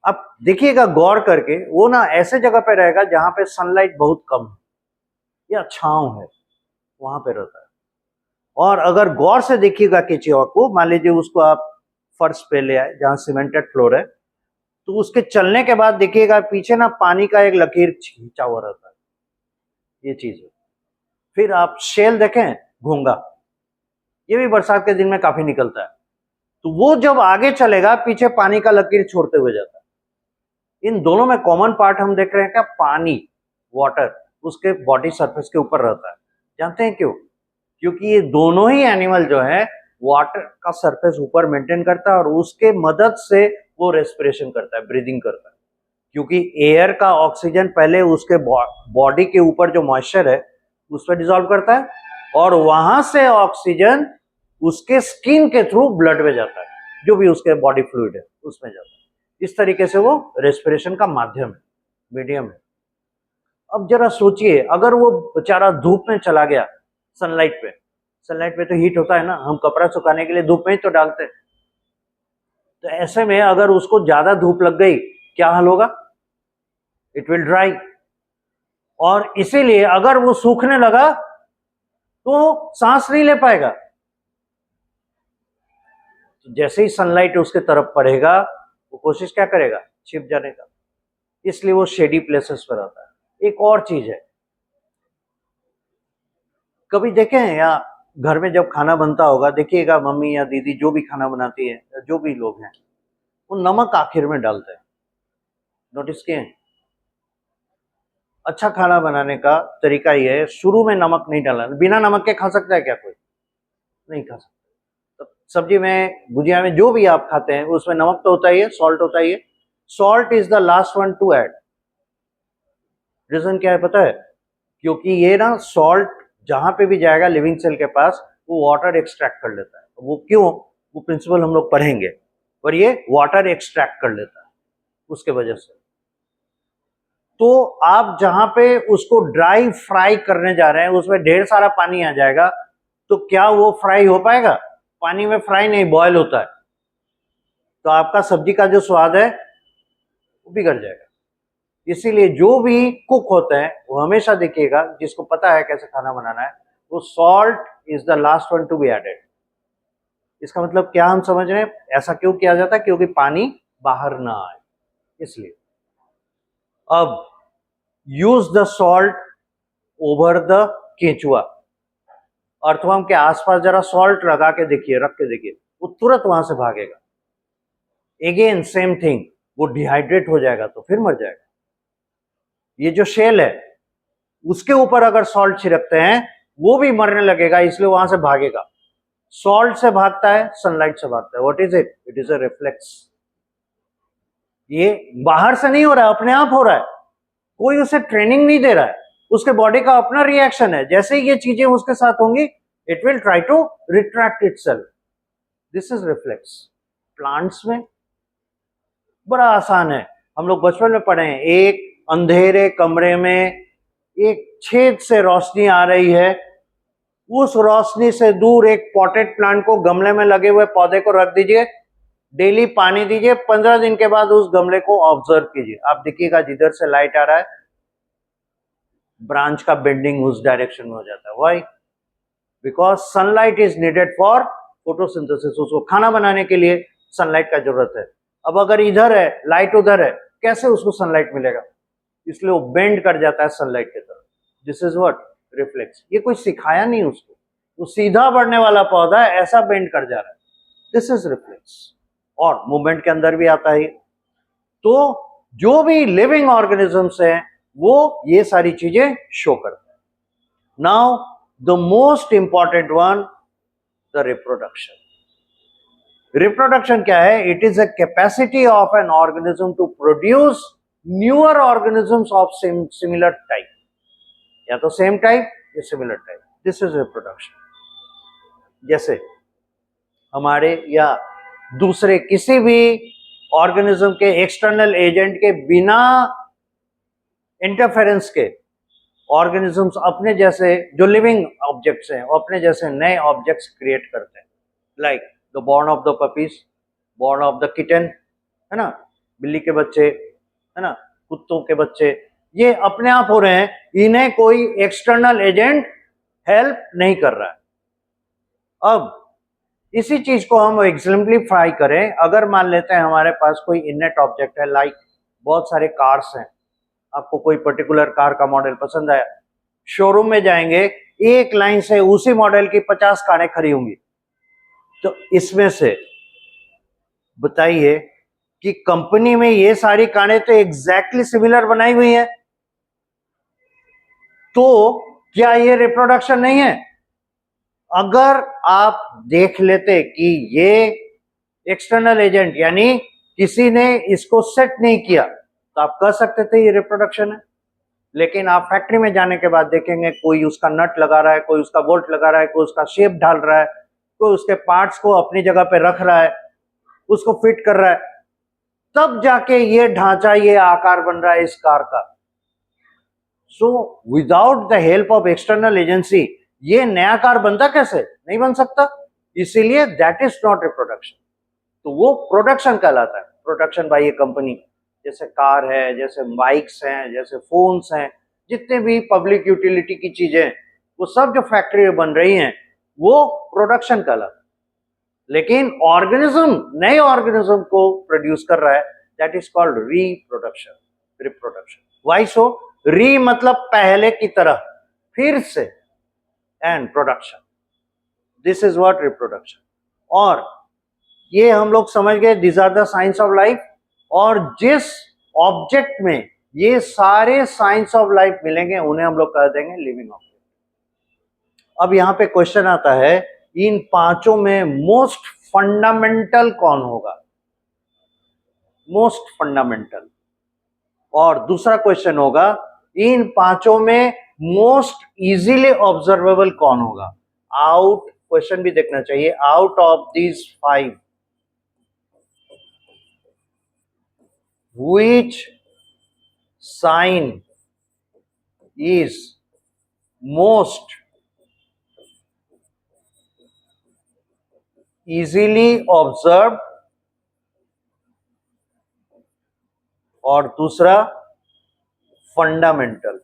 अब देखिएगा गौर करके, वो ना ऐसे जगह पे रहेगा जहां पे सनलाइट बहुत कम है या छांव है, वहां पे रहता है। और अगर गौर से देखिएगा केंचुआ को, मान लीजिए उसको आप फर्श पे ले आए जहां सीमेंटेड फ्लोर है, तो उसके चलने के बाद देखिएगा पीछे ना पानी का एक लकीर खींचा हुआ रहता है, ये चीज है। फिर आप शेल देखें, घोंगा, ये भी बरसात के दिन में काफी निकलता है। तो वो जब आगे चलेगा, पीछे पानी का लकीर छोड़ते हुए जाता है। इन दोनों में कॉमन पार्ट हम देख रहे हैं क्या, पानी, वाटर, उसके बॉडी सरफेस के ऊपर रहता है। जानते हैं क्यों? क्योंकि ये दोनों ही एनिमल जो है वाटर का सरफेस ऊपर मेंटेन करता है और उसके मदद से वो रेस्पिरेशन करता है, ब्रीदिंग करता है। क्योंकि एयर का ऑक्सीजन पहले उसके बॉडी के ऊपर जो मॉइस्चर है उस पर डिसॉल्व करता है, और वहां से ऑक्सीजन उसके स्किन के थ्रू ब्लड में जाता है, जो भी उसके बॉडी फ्लूइड है उसमें जाता है। इस तरीके से वो रेस्पिरेशन का माध्यम है, मीडियम है। अब जरा सोचिए, अगर वो बेचारा धूप में चला गया, सनलाइट पे तो हीट होता है ना, हम कपड़ा सुखाने के लिए धूप में ही तो डालते हैं। तो ऐसे में अगर उसको ज्यादा धूप लग गई, क्या हाल होगा? It will dry. और इसीलिए अगर वो सूखने लगा तो सांस नहीं ले पाएगा। तो जैसे ही सनलाइट उसके तरफ पड़ेगा, वो कोशिश क्या करेगा, छिप जाने का। इसलिए वो शेडी प्लेसेस पर आता है। एक और चीज है, कभी देखे हैं या घर में जब खाना बनता होगा, देखिएगा मम्मी या दीदी जो भी खाना बनाती है, या जो भी लोग हैं, वो नमक आखिर में डालते हैं। नोटिस किए? अच्छा खाना बनाने का तरीका ये है, शुरू में नमक नहीं डालना। बिना नमक के खा सकता है क्या कोई? नहीं खा सकता। तो सब्जी में, भुजिया में, जो भी आप खाते हैं उसमें नमक तो होता ही है, सॉल्ट होता ही है। Salt is the last one to add. Reason क्या है पता है? क्योंकि ये ना सॉल्ट जहां पे भी जाएगा लिविंग सेल के पास, वो वाटर एक्सट्रैक्ट कर लेता है। वो क्यों? वो प्रिंसिपल हम लोग पढ़ेंगे, पर ये वाटर एक्सट्रैक्ट कर लेता है उसके वजह से। तो आप जहां पे उसको ड्राई फ्राई करने जा रहे हैं, उसमें ढेर सारा पानी आ जाएगा, तो क्या वो फ्राई हो पाएगा? पानी में फ्राई नहीं, बॉयल होता है, तो आपका सब्जी का जो स्वाद है वो बिगड़ जाएगा। इसीलिए जो भी कुक होते हैं वो हमेशा देखिएगा, जिसको पता है कैसे खाना बनाना है, वो salt is the last one to be added. इसका मतलब क्या हम समझ रहे हैं? ऐसा क्यों किया जाता है? क्योंकि पानी बाहर ना आए, इसलिए। अब use the salt over the केंचुआ। अर्थवर्म के आसपास जरा सॉल्ट लगा के देखिए, रख के देखिए, वो तुरंत वहां से भागेगा। अगेन सेम थिंग, वो डिहाइड्रेट हो जाएगा तो फिर मर जाएगा। ये जो शेल है उसके ऊपर अगर सॉल्ट छिड़कते हैं, वो भी मरने लगेगा, इसलिए वहां से भागेगा। सॉल्ट से भागता है, सनलाइट से भागता है। What is it? It is a reflex. ये बाहर से नहीं हो रहा है, अपने आप हो रहा है। कोई उसे ट्रेनिंग नहीं दे रहा है, उसके बॉडी का अपना रिएक्शन है। जैसे ही ये चीजें उसके साथ होंगी, it will try to retract itself. This is reflex. Plants में बड़ा आसान है, हम लोग बचपन में पढ़े हैं। एक अंधेरे कमरे में एक छेद से रोशनी आ रही है, उस रोशनी से दूर एक पॉटेड प्लांट को, गमले में लगे हुए पौधे को रख दीजिए, डेली पानी दीजिए, 15 दिन के बाद उस गमले को ऑब्जर्व कीजिए। आप देखिएगा जिधर से लाइट आ रहा है, ब्रांच का बेंडिंग उस डायरेक्शन में हो जाता है। Why? Because sunlight is needed for photosynthesis. उसको खाना बनाने के लिए सनलाइट का जरूरत है। अब अगर इधर है, लाइट उधर है, कैसे उसको सनलाइट मिलेगा? इसलिए वो बेंड कर जाता है सनलाइट की तरफ। This is what? रिफ्लेक्स। ये कोई सिखाया नहीं उसको, वो सीधा बढ़ने वाला पौधा है, ऐसा बेंड कर जा रहा है। This is reflex. और मूवमेंट के अंदर भी आता है। तो जो भी लिविंग ऑर्गेनिजम्स हैं, वो ये सारी चीजें शो करता है। Now the most important one, the reproduction. Reproduction क्या है? It is a capacity of an organism to produce newer organisms of similar type, या तो सेम टाइप या similar type. This is reproduction. जैसे हमारे या दूसरे किसी भी ऑर्गेनिज्म के एक्सटर्नल एजेंट के बिना इंटरफेरेंस के ऑर्गेनिजम्स अपने जैसे जो लिविंग ऑब्जेक्ट्स हैं अपने जैसे नए ऑब्जेक्ट्स क्रिएट करते हैं, like the born of the puppies, born of the kitten, है ना, बिल्ली के बच्चे, है ना, कुत्तों के बच्चे, ये अपने आप हो रहे हैं, इन्हें कोई एक्सटर्नल एजेंट हेल्प नहीं कर रहा है। अब इसी चीज को हम एग्जाम्पलीफाई करें, अगर मान लेते हैं हमारे पास कोई इननेट ऑब्जेक्ट है, लाइक बहुत सारे कार्स हैं, आपको कोई पर्टिकुलर कार का मॉडल पसंद आया, शोरूम में जाएंगे, एक लाइन से उसी मॉडल की 50 कारें खड़ी होंगी, तो इसमें से बताइए कि कंपनी में ये सारी कारें तो एग्जैक्टली सिमिलर बनाई हुई हैं, तो क्या ये रिप्रोडक्शन नहीं है? अगर आप देख लेते कि ये एक्सटर्नल एजेंट यानी किसी ने इसको सेट नहीं किया, तो आप कह सकते थे ये रिप्रोडक्शन है। लेकिन आप फैक्ट्री में जाने के बाद देखेंगे कोई उसका नट लगा रहा है, कोई उसका बोल्ट लगा रहा है, कोई उसका शेप ढाल रहा है, कोई उसके पार्ट्स को अपनी जगह पे रख रहा है, उसको फिट कर रहा है, तब जाके ये ढांचा, ये आकार बन रहा है इस कार का। So without the help of external agency ये नया कार बनता कैसे? नहीं बन सकता। इसीलिए दैट इज नॉट रिप्रोडक्शन। तो वो प्रोडक्शन कहलाता है, प्रोडक्शन बाय ए कंपनी। जैसे कार है, जैसे बाइक्स हैं, जैसे फोन्स हैं, जितने भी पब्लिक यूटिलिटी की चीजें, वो सब जो फैक्ट्री में बन रही हैं वो प्रोडक्शन कहलाता है। लेकिन ऑर्गेनिज्म नए ऑर्गेनिज्म को प्रोड्यूस कर रहा है, that is called reproduction, reproduction. Why so? Re मतलब पहले की तरह, फिर से, and production, this is what reproduction. और ये हम लोग समझ गए, this are the science of life. और जिस ऑब्जेक्ट में ये सारे साइंस ऑफ लाइफ मिलेंगे उन्हें हम लोग कह देंगे लिविंग ऑब्जेक्ट। अब यहां पे क्वेश्चन आता है, इन पांचों में मोस्ट फंडामेंटल कौन होगा? Most fundamental. और दूसरा क्वेश्चन होगा, इन पांचों में मोस्ट इजीली ऑब्जर्वेबल कौन होगा? आउट, क्वेश्चन भी देखना चाहिए, out of these 5 which sign is most easily observed, और दूसरा फंडामेंटल।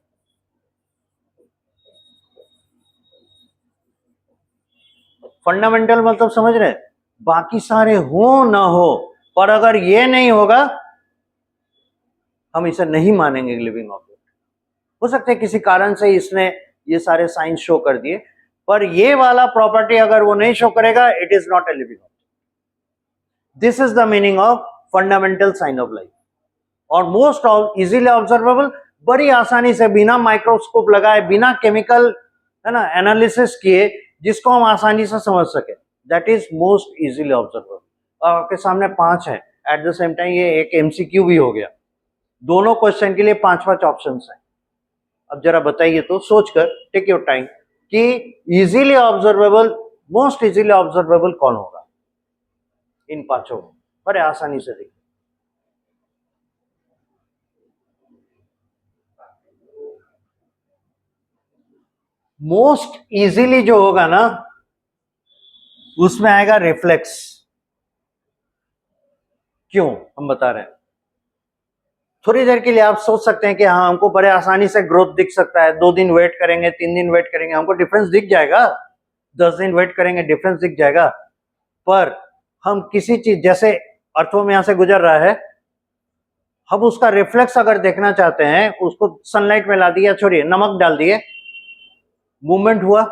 फंडामेंटल मतलब समझ रहे हैं, बाकी सारे हो ना हो, पर अगर ये नहीं होगा हम इसे नहीं मानेंगे लिविंग ऑब्जेक्ट। हो सकता है किसी कारण से इसने ये सारे साइंस शो कर दिए, पर ये वाला प्रॉपर्टी अगर वो नहीं शो करेगा, it is not a living object. This is the meaning of fundamental sign of life. और मोस्ट इजीली ऑब्जर्वेबल, बड़ी आसानी से, बिना माइक्रोस्कोप लगाए, बिना केमिकल, है ना, एनालिसिस किए, जिसको हम आसानी से समझ सके, that is most easily observable. आपके सामने 5 है एट द सेम टाइम, ये एक एमसीक्यू भी हो गया। दोनों क्वेश्चन के लिए 5 ऑप्शंस हैं। अब जरा बताइए तो, सोचकर, टेक योर टाइम, कि easily observable, most easily observable कौन होगा इन 5 में? बड़े आसानी से देखिए। मोस्ट इजीली जो होगा ना, उसमें आएगा रिफ्लेक्स। क्यों? हम बता रहे हैं। थोड़ी देर के लिए आप सोच सकते हैं कि हाँ, हमको बड़े आसानी से ग्रोथ दिख सकता है, 2 दिन वेट करेंगे, 3 दिन वेट करेंगे, हमको डिफरेंस दिख जाएगा, 10 दिन वेट करेंगे, डिफरेंस दिख जाएगा। पर हम किसी चीज, जैसे अर्थों में यहां से गुजर रहा है, हम उसका रिफ्लेक्स अगर देखना चाहते हैं, उसको सनलाइट में ला दिया, छोड़िए, नमक डाल दिए, मूवमेंट हुआ,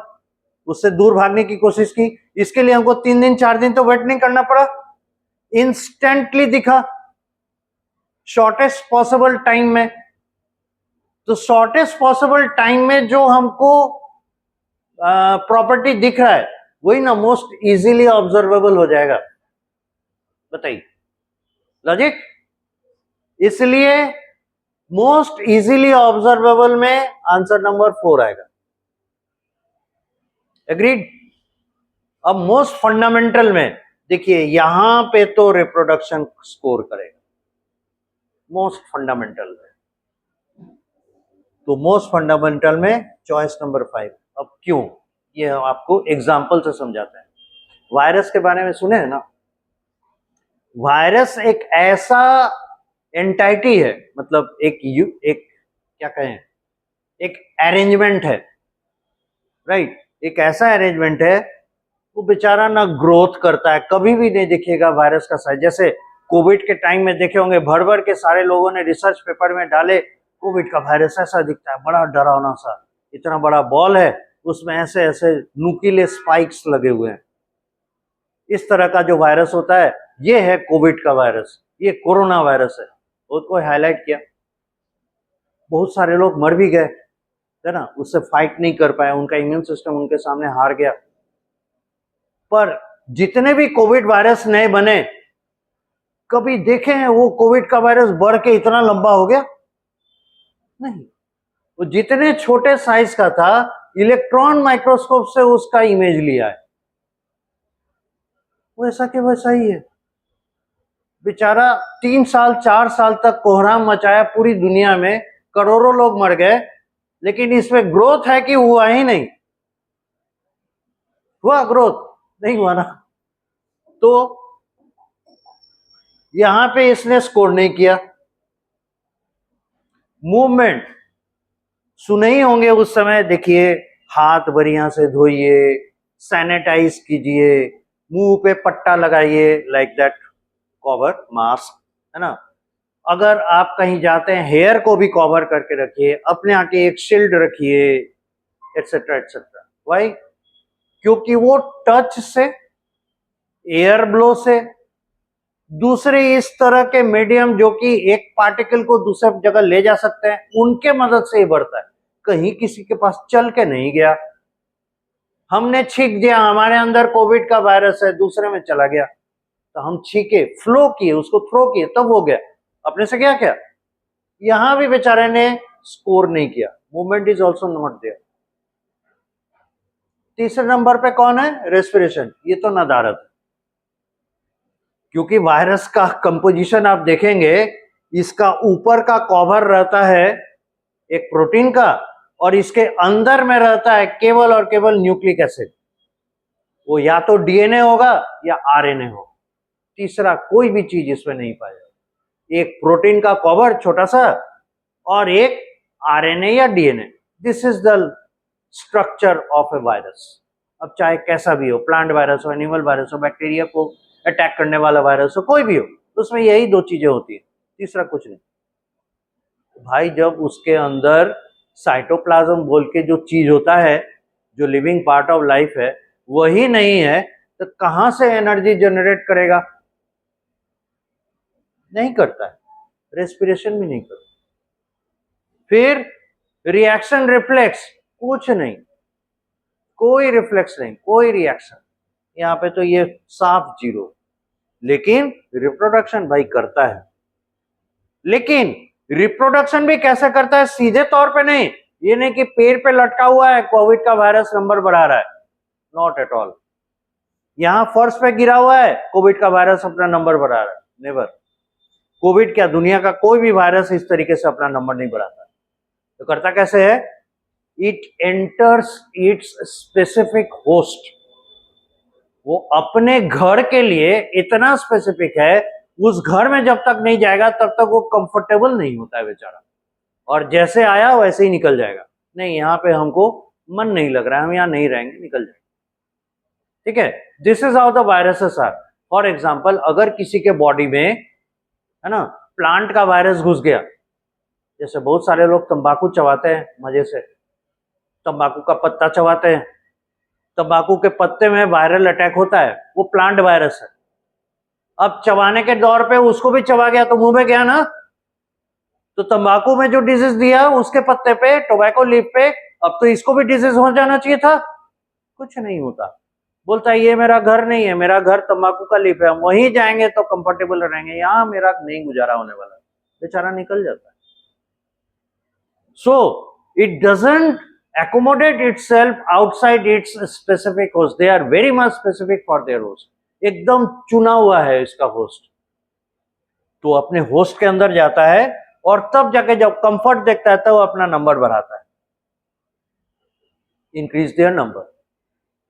उससे दूर भागने की कोशिश की, इसके लिए हमको 3 दिन 4 दिन तो वेट नहीं करना पड़ा, इंस्टेंटली दिखा, शॉर्टेस्ट पॉसिबल टाइम में। तो शॉर्टेस्ट पॉसिबल टाइम में जो हमको प्रॉपर्टी दिख रहा है वही ना मोस्ट इजीली ऑब्जर्वेबल हो जाएगा। बताइए लॉजिक। इसलिए मोस्ट इजीली ऑब्जर्वेबल में आंसर नंबर 4 आएगा। एग्रीड। अब मोस्ट फंडामेंटल में देखिए यहां पे तो रिप्रोडक्शन स्कोर करेगा मोस्ट फंडामेंटल में, तो मोस्ट फंडामेंटल में चॉइस नंबर 5। अब क्यों, ये हम आपको एग्जांपल से समझाते हैं। वायरस के बारे में सुने हैं ना, वायरस एक ऐसा एंटाइटी है, मतलब एक क्या कहें, एक अरेंजमेंट है, राइट। एक ऐसा अरेंजमेंट है, वो बेचारा ना ग्रोथ करता है, कभी भी नहीं दिखेगा वायरस का साइज। जैसे कोविड के टाइम में देखे होंगे, भर भर के सारे लोगों ने रिसर्च पेपर में डाले कोविड का वायरस ऐसा दिखता है, बड़ा डरावना सा, इतना बड़ा बॉल है, उसमें ऐसे ऐसे नुकीले स्पाइक्स लगे हुए हैं। इस तरह का जो वायरस होता है ये है कोविड का वायरस, ये कोरोना वायरस है। उसको हाईलाइट किया, बहुत सारे लोग मर भी गए, है ना, उससे फाइट नहीं कर पाए, उनका इम्यून सिस्टम उनके सामने हार गया। पर जितने भी कोविड वायरस नए बने, कभी देखे हैं वो कोविड का वायरस बढ़ के इतना लंबा हो गया? नहीं, वो जितने छोटे साइज का था, इलेक्ट्रॉन माइक्रोस्कोप से उसका इमेज लिया है, वैसा के वैसा ही है। बेचारा 3 साल 4 साल तक कोहराम मचाया पूरी दुनिया में, करोड़ों लोग मर गए, लेकिन इसमें ग्रोथ है कि हुआ ही नहीं? हुआ ग्रोथ? नहीं हुआ ना। तो यहां पे इसने स्कोर नहीं किया। मूवमेंट सुने ही होंगे उस समय, देखिए हाथ बढ़िया से धोइए, सैनिटाइज कीजिए, मुंह पे पट्टा लगाइए, लाइक दैट कवर मास्क, है ना। अगर आप कहीं जाते हैं, हेयर को भी कवर करके रखिए, अपने आके एक शील्ड रखिए, एटसेट्रा एटसेट्रा। वाई? क्योंकि वो टच से, एयर ब्लो से, दूसरे इस तरह के मीडियम जो कि एक पार्टिकल को दूसरे जगह ले जा सकते हैं, उनके मदद से ही बढ़ता है, कहीं किसी के पास चल के नहीं गया। हमने छींक दिया, हमारे अंदर कोविड का वायरस है, दूसरे में चला गया, तो हम छींके, फ्लो किए, उसको थ्रो किए, तब हो गया। अपने से क्या क्या, यहां भी बेचारे ने स्कोर नहीं किया। Movement is also not there. तीसरे नंबर पे कौन है? रेस्पिरेशन। ये तो नदारत है, क्योंकि वायरस का कंपोजिशन आप देखेंगे, इसका ऊपर का कवर रहता है एक प्रोटीन का, और इसके अंदर में रहता है केवल और केवल न्यूक्लिक एसिड। वो या तो डीएनए होगा या आरएनए होगा, तीसरा कोई भी चीज इसमें नहीं पाया। एक प्रोटीन का कवर छोटा सा और एक आरएनए या DNA. This is the structure of A virus. अब चाहे कैसा भी हो, प्लांट वायरस हो, एनिमल वायरस हो, बैक्टीरिया को अटैक करने वाला वायरस हो, कोई भी हो, उसमें यही 2 चीजें होती है, तीसरा कुछ नहीं। भाई जब उसके अंदर साइटोप्लाज्म बोल के जो चीज होता है, जो लिविंग पार्ट ऑफ लाइफ है, वही नहीं है, तो कहां से एनर्जी जनरेट करेगा? नहीं करता है, रेस्पिरेशन भी नहीं करता। फिर रिएक्शन रिफ्लेक्स, कुछ नहीं, कोई रिफ्लेक्स नहीं, कोई रिएक्शन, यहां पे तो ये साफ 0। लेकिन रिप्रोडक्शन भाई करता है। लेकिन रिप्रोडक्शन भी कैसे करता है? सीधे तौर पे नहीं, ये नहीं कि पेड़ पे लटका हुआ है, कोविड का वायरस नंबर बढ़ा रहा है, नॉट एट ऑल। यहां फर्श पे गिरा हुआ है, कोविड का वायरस अपना नंबर बढ़ा रहा है, नेवर। कोविड क्या, दुनिया का कोई भी वायरस इस तरीके से अपना नंबर नहीं बढ़ाता। तो करता कैसे है? It enters it's specific host. वो अपने घर के लिए इतना स्पेसिफिक है, उस घर में जब तक नहीं जाएगा तब तक वो कंफर्टेबल नहीं होता है बेचारा, और जैसे आया वैसे ही निकल जाएगा। नहीं, यहाँ पे हमको मन नहीं लग रहा है, हम यहाँ नहीं रहेंगे, निकल जाएंगे। ठीक है, this is how the viruses are. For example, अगर किसी के बॉडी में, है ना, प्लांट का वायरस घुस गया, जैसे बहुत सारे लोग तंबाकू चबाते हैं मजे से, तंबाकू का पत्ता चबाते हैं, तंबाकू के पत्ते में वायरल अटैक होता है, वो प्लांट वायरस है। अब चबाने के दौर पे उसको भी चबा गया तो मुंह में गया ना, तो तंबाकू में जो डिजीज दिया उसके पत्ते पे, टोबैको लीफ पे, अब तो इसको भी डिजीज हो जाना चाहिए था, कुछ नहीं होता। बोलता है ये मेरा घर नहीं है, मेरा घर तंबाकू का लीफ है, हम वहीं जाएंगे तो कंफर्टेबल रहेंगे, यहां मेरा नहीं गुजारा होने वाला, बेचारा निकल जाता है। So it doesn't accommodate itself outside its specific host. They are very much specific for their host. एकदम चुना हुआ है इसका होस्ट, तो अपने होस्ट के अंदर जाता है और तब जाके जब कंफर्ट देखता है तो वो अपना नंबर बढ़ाता है, इंक्रीज देयर नंबर।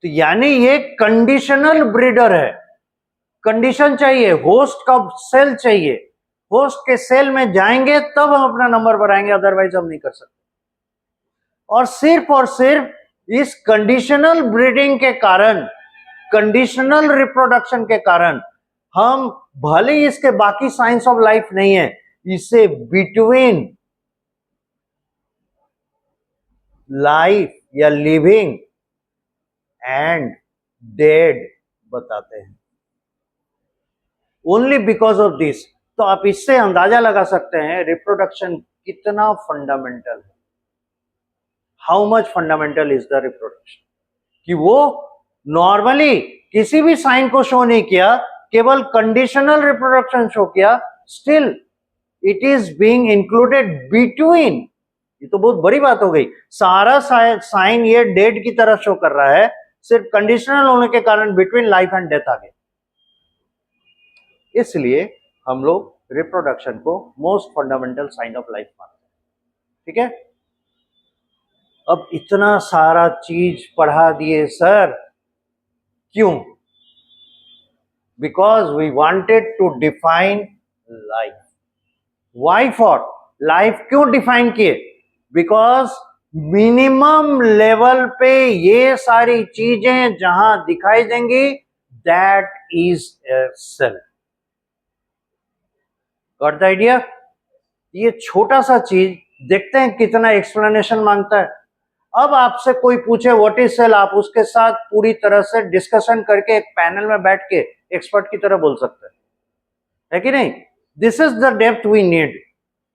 तो यानी ये कंडीशनल ब्रीडर है, कंडीशन चाहिए, होस्ट का सेल चाहिए, होस्ट के सेल में जाएंगे तब हम अपना नंबर बढ़ाएंगे, अदरवाइज हम नहीं कर सकते। और सिर्फ इस कंडीशनल ब्रीडिंग के कारण, कंडीशनल रिप्रोडक्शन के कारण हम भले ही इसके बाकी साइंस ऑफ लाइफ नहीं है, इसे बिटवीन लाइफ या लिविंग एंड डेड बताते हैं, ओनली बिकॉज ऑफ दिस। तो आप इससे अंदाजा लगा सकते हैं रिप्रोडक्शन कितना फंडामेंटल है, how much fundamental is the reproduction, कि वो नॉर्मली किसी भी साइन को शो नहीं किया, केवल कंडीशनल रिप्रोडक्शन शो किया, still it is being included between. ये तो बहुत बड़ी बात हो गई, सारा साइन ये डेड की तरह शो कर रहा है, सिर्फ कंडीशनल होने के कारण बिटवीन लाइफ एंड डेथ आ गए। इसलिए हम लोग रिप्रोडक्शन को most fundamental sign of life मानते हैं। ठीक है, अब इतना सारा चीज पढ़ा दिए सर, क्यों? Because we wanted to define life. Why for? Life क्यों डिफाइन किए? बिकॉज मिनिमम लेवल पे ये सारी चीजें जहां दिखाई देंगी, that is a cell. Got the idea? ये छोटा सा चीज देखते हैं कितना एक्सप्लेनेशन मांगता है। अब आपसे कोई पूछे व्हाट इज सेल, आप उसके साथ पूरी तरह से डिस्कशन करके एक पैनल में बैठ के एक्सपर्ट की तरह बोल सकते हैं, है कि नहीं? This is the depth we need.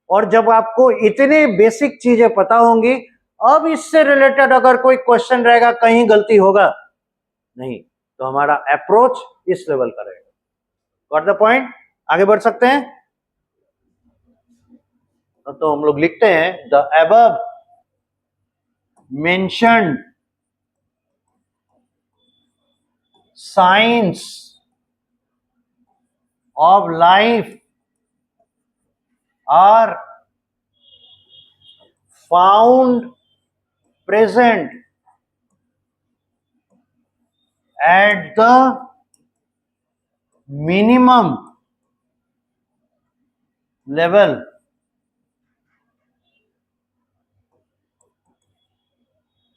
और जब आपको इतनी बेसिक चीजें पता होंगी, अब इससे रिलेटेड अगर कोई क्वेश्चन रहेगा, कहीं गलती होगा नहीं, तो हमारा अप्रोच इस लेवल का रहेगा। Got the point? आगे बढ़ सकते हैं? तो हम लोग लिखते हैं the above mentioned signs of life are found present at the minimum level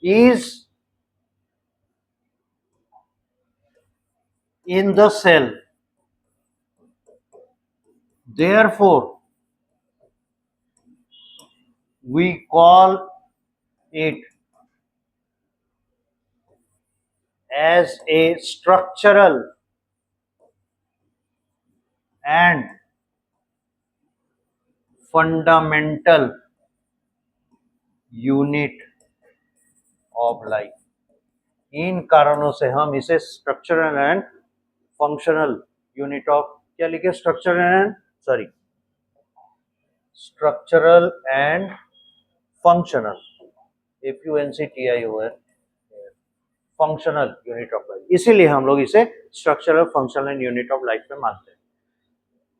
is in the cell. Therefore, we call it as a structural and fundamental unit of life. इन कारणों से हम इसे structural and functional unit of, क्या लिखे? Structural and functional, FUNCTION, functional unit of life. इसीलिए हम लोग इसे structural, functional and unit of life में मानते हैं।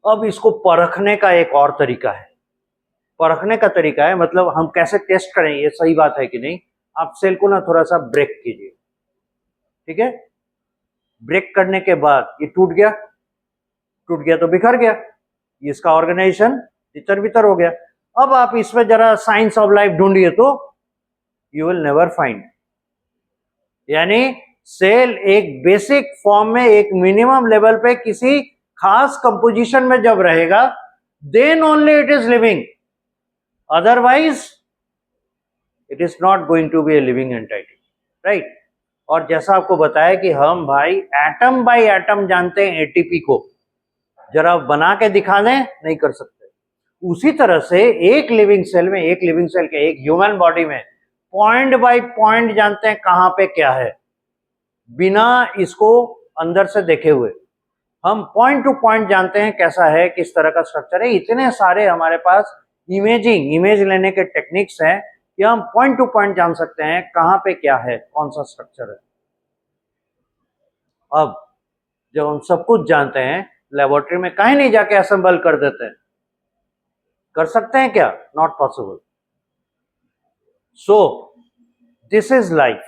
अब इसको परखने का एक और तरीका है। परखने का तरीका है मतलब हम कैसे टेस्ट करें ये सही बात है कि नहीं। आप सेल को ना थोड़ा सा ब्रेक कीजिए, ठीक है? ब्रेक करने के बाद ये टूट गया तो बिखर गया, इसका ऑर्गेनाइजेशन तितर बितर हो गया। अब आप इसमें जरा साइंस ऑफ लाइफ ढूंढिए तो यू विल नेवर फाइंड। यानी सेल एक बेसिक फॉर्म में, एक मिनिमम लेवल पे किसी खास कंपोजिशन में जब रहेगा, then only it is living, otherwise it is not going to be a living entity, right? और जैसा आपको बताया कि हम भाई एटम बाय एटम जानते हैं एटीपी को, जरा बना के दिखा दें, नहीं कर सकते। उसी तरह से एक लिविंग सेल में, एक लिविंग सेल के एक ह्यूमन बॉडी में पॉइंट बाय पॉइंट जानते हैं कहां पे क्या है, बिना इसको अंदर से देखे हुए हम पॉइंट टू पॉइंट जानते हैं कैसा है, किस तरह का स्ट्रक्चर है। इतने सारे हमारे पास इमेज लेने के टेक्निक्स हैं कि हम पॉइंट टू पॉइंट जान सकते हैं कहां पे क्या है, कौन सा स्ट्रक्चर है। अब जब हम सब कुछ जानते हैं, लेबोरेटरी में कहीं नहीं जाके असेंबल कर देते हैं, कर सकते हैं क्या? Not possible. So this is life,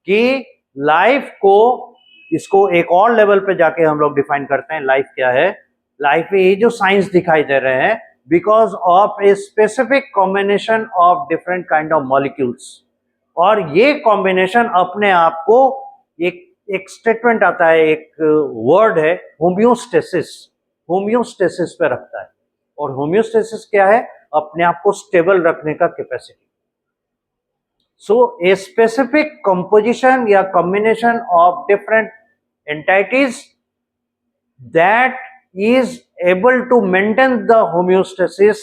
कि लाइफ को, इसको एक और लेवल पे जाके हम लोग डिफाइन करते हैं लाइफ क्या है। लाइफ में ये जो साइंस दिखाई दे रहे हैं, because of a specific combination of different kind of molecules, और ये कॉम्बिनेशन अपने आप को एक स्टेटमेंट आता है, एक वर्ड है होम्योस्टेसिस, होम्योस्टेसिस पे रखता है। और होम्योस्टेसिस क्या है? अपने आप को स्टेबल रखने का capacity. So a specific composition या combination of different entities that is able to maintain the homeostasis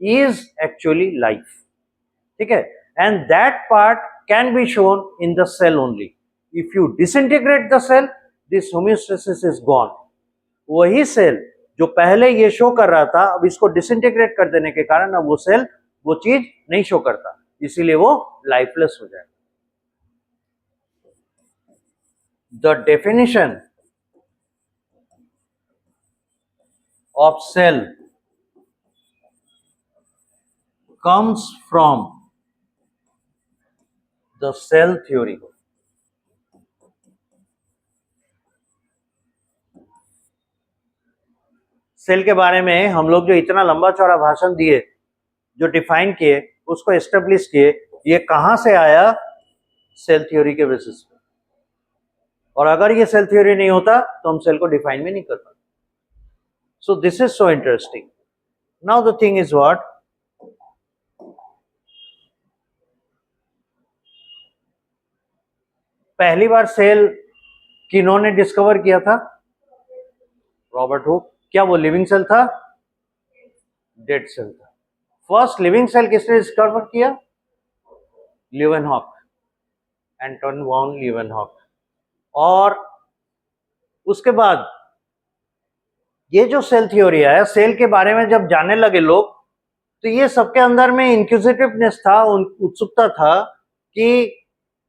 is actually life. ठीक है? And that part can be shown in the cell only. If you disintegrate the cell, this homeostasis is gone. वही सेल जो पहले ये शो कर रहा था, अब इसको डिसइंटीग्रेट कर देने के कारण अब वो सेल वो चीज नहीं शो करता, इसीलिए वो लाइफलेस हो जाएगा। The definition of cell comes from the cell theory. Cell के बारे में हम लोग जो इतना लंबा चौड़ा भाषण दिए, जो डिफाइन किए, उसको एस्टेब्लिश किए, ये कहां से आया? सेल थ्योरी के बेसिस पे। और अगर ये सेल थ्योरी नहीं होता तो हम सेल को डिफाइन भी नहीं कर पाते। So this is so interesting. Now the thing is what, पहली बार सेल किन्होंने डिस्कवर किया था? Robert Hooke. क्या वो लिविंग सेल था? डेड सेल था। फर्स्ट लिविंग सेल किसने डिस्कवर किया? Leeuwenhoek, Anton von Leeuwenhoek. और उसके बाद ये जो सेल थ्योरी है, सेल के बारे में जब जानने लगे लोग, तो ये सबके अंदर में इंक्विजिटिवनेस था, उत्सुकता था कि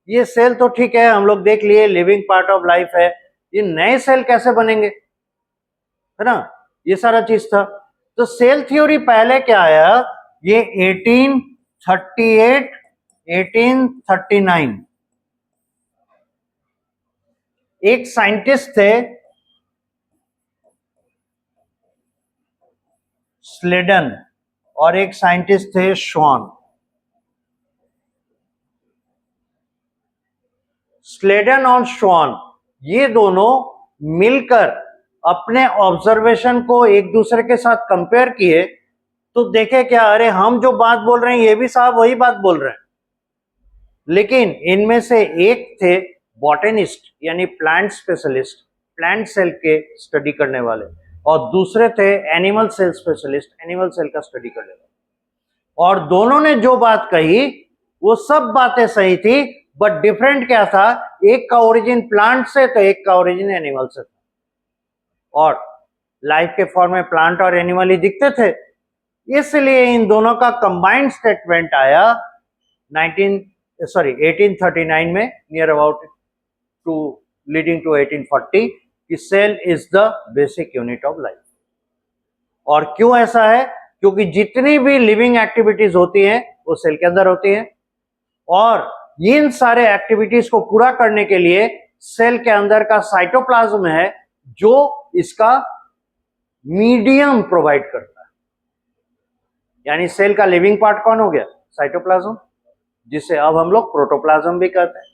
ये सेल तो ठीक है, हम लोग देख लिए लिविंग पार्ट ऑफ लाइफ है, ये नए सेल कैसे बनेंगे, है ना, ये सारा चीज था। तो सेल थ्योरी पहले क्या आया? ये 1838 1839 एक साइंटिस्ट थे स्लेडन, और एक साइंटिस्ट थे श्वान। स्लेडन और श्वान ये दोनों मिलकर अपने ऑब्जर्वेशन को एक दूसरे के साथ कंपेयर किए, तो देखे क्या, अरे हम जो बात बोल रहे हैं ये भी साहब वही बात बोल रहे हैं। लेकिन इनमें से एक थे बॉटनिस्ट यानी प्लांट स्पेशलिस्ट, प्लांट सेल के स्टडी करने वाले, और दूसरे थे animal cell specialist, animal cell का स्टडी करने वाले। और दोनों ने जो बात कही वो सब बातें सही थी, बट डिफरेंट क्या था? एक का ओरिजिन प्लांट से तो एक का ओरिजिन एनिमल से था, और लाइफ के फॉर्म में प्लांट और एनिमल ही दिखते थे। इसलिए इन दोनों का कंबाइंड स्टेटमेंट आया 1839 में, near about to leading to 1840, कि cell is the basic unit of life. और क्यों ऐसा है? क्योंकि जितनी भी लिविंग एक्टिविटीज होती हैं वो सेल के अंदर होती हैं, और इन सारे एक्टिविटीज को पूरा करने के लिए सेल के अंदर का साइटोप्लाज्म है जो इसका मीडियम प्रोवाइड करता है। यानी सेल का लिविंग पार्ट कौन हो गया? साइटोप्लाज्म, जिसे अब हम लोग प्रोटोप्लाज्म भी कहते हैं।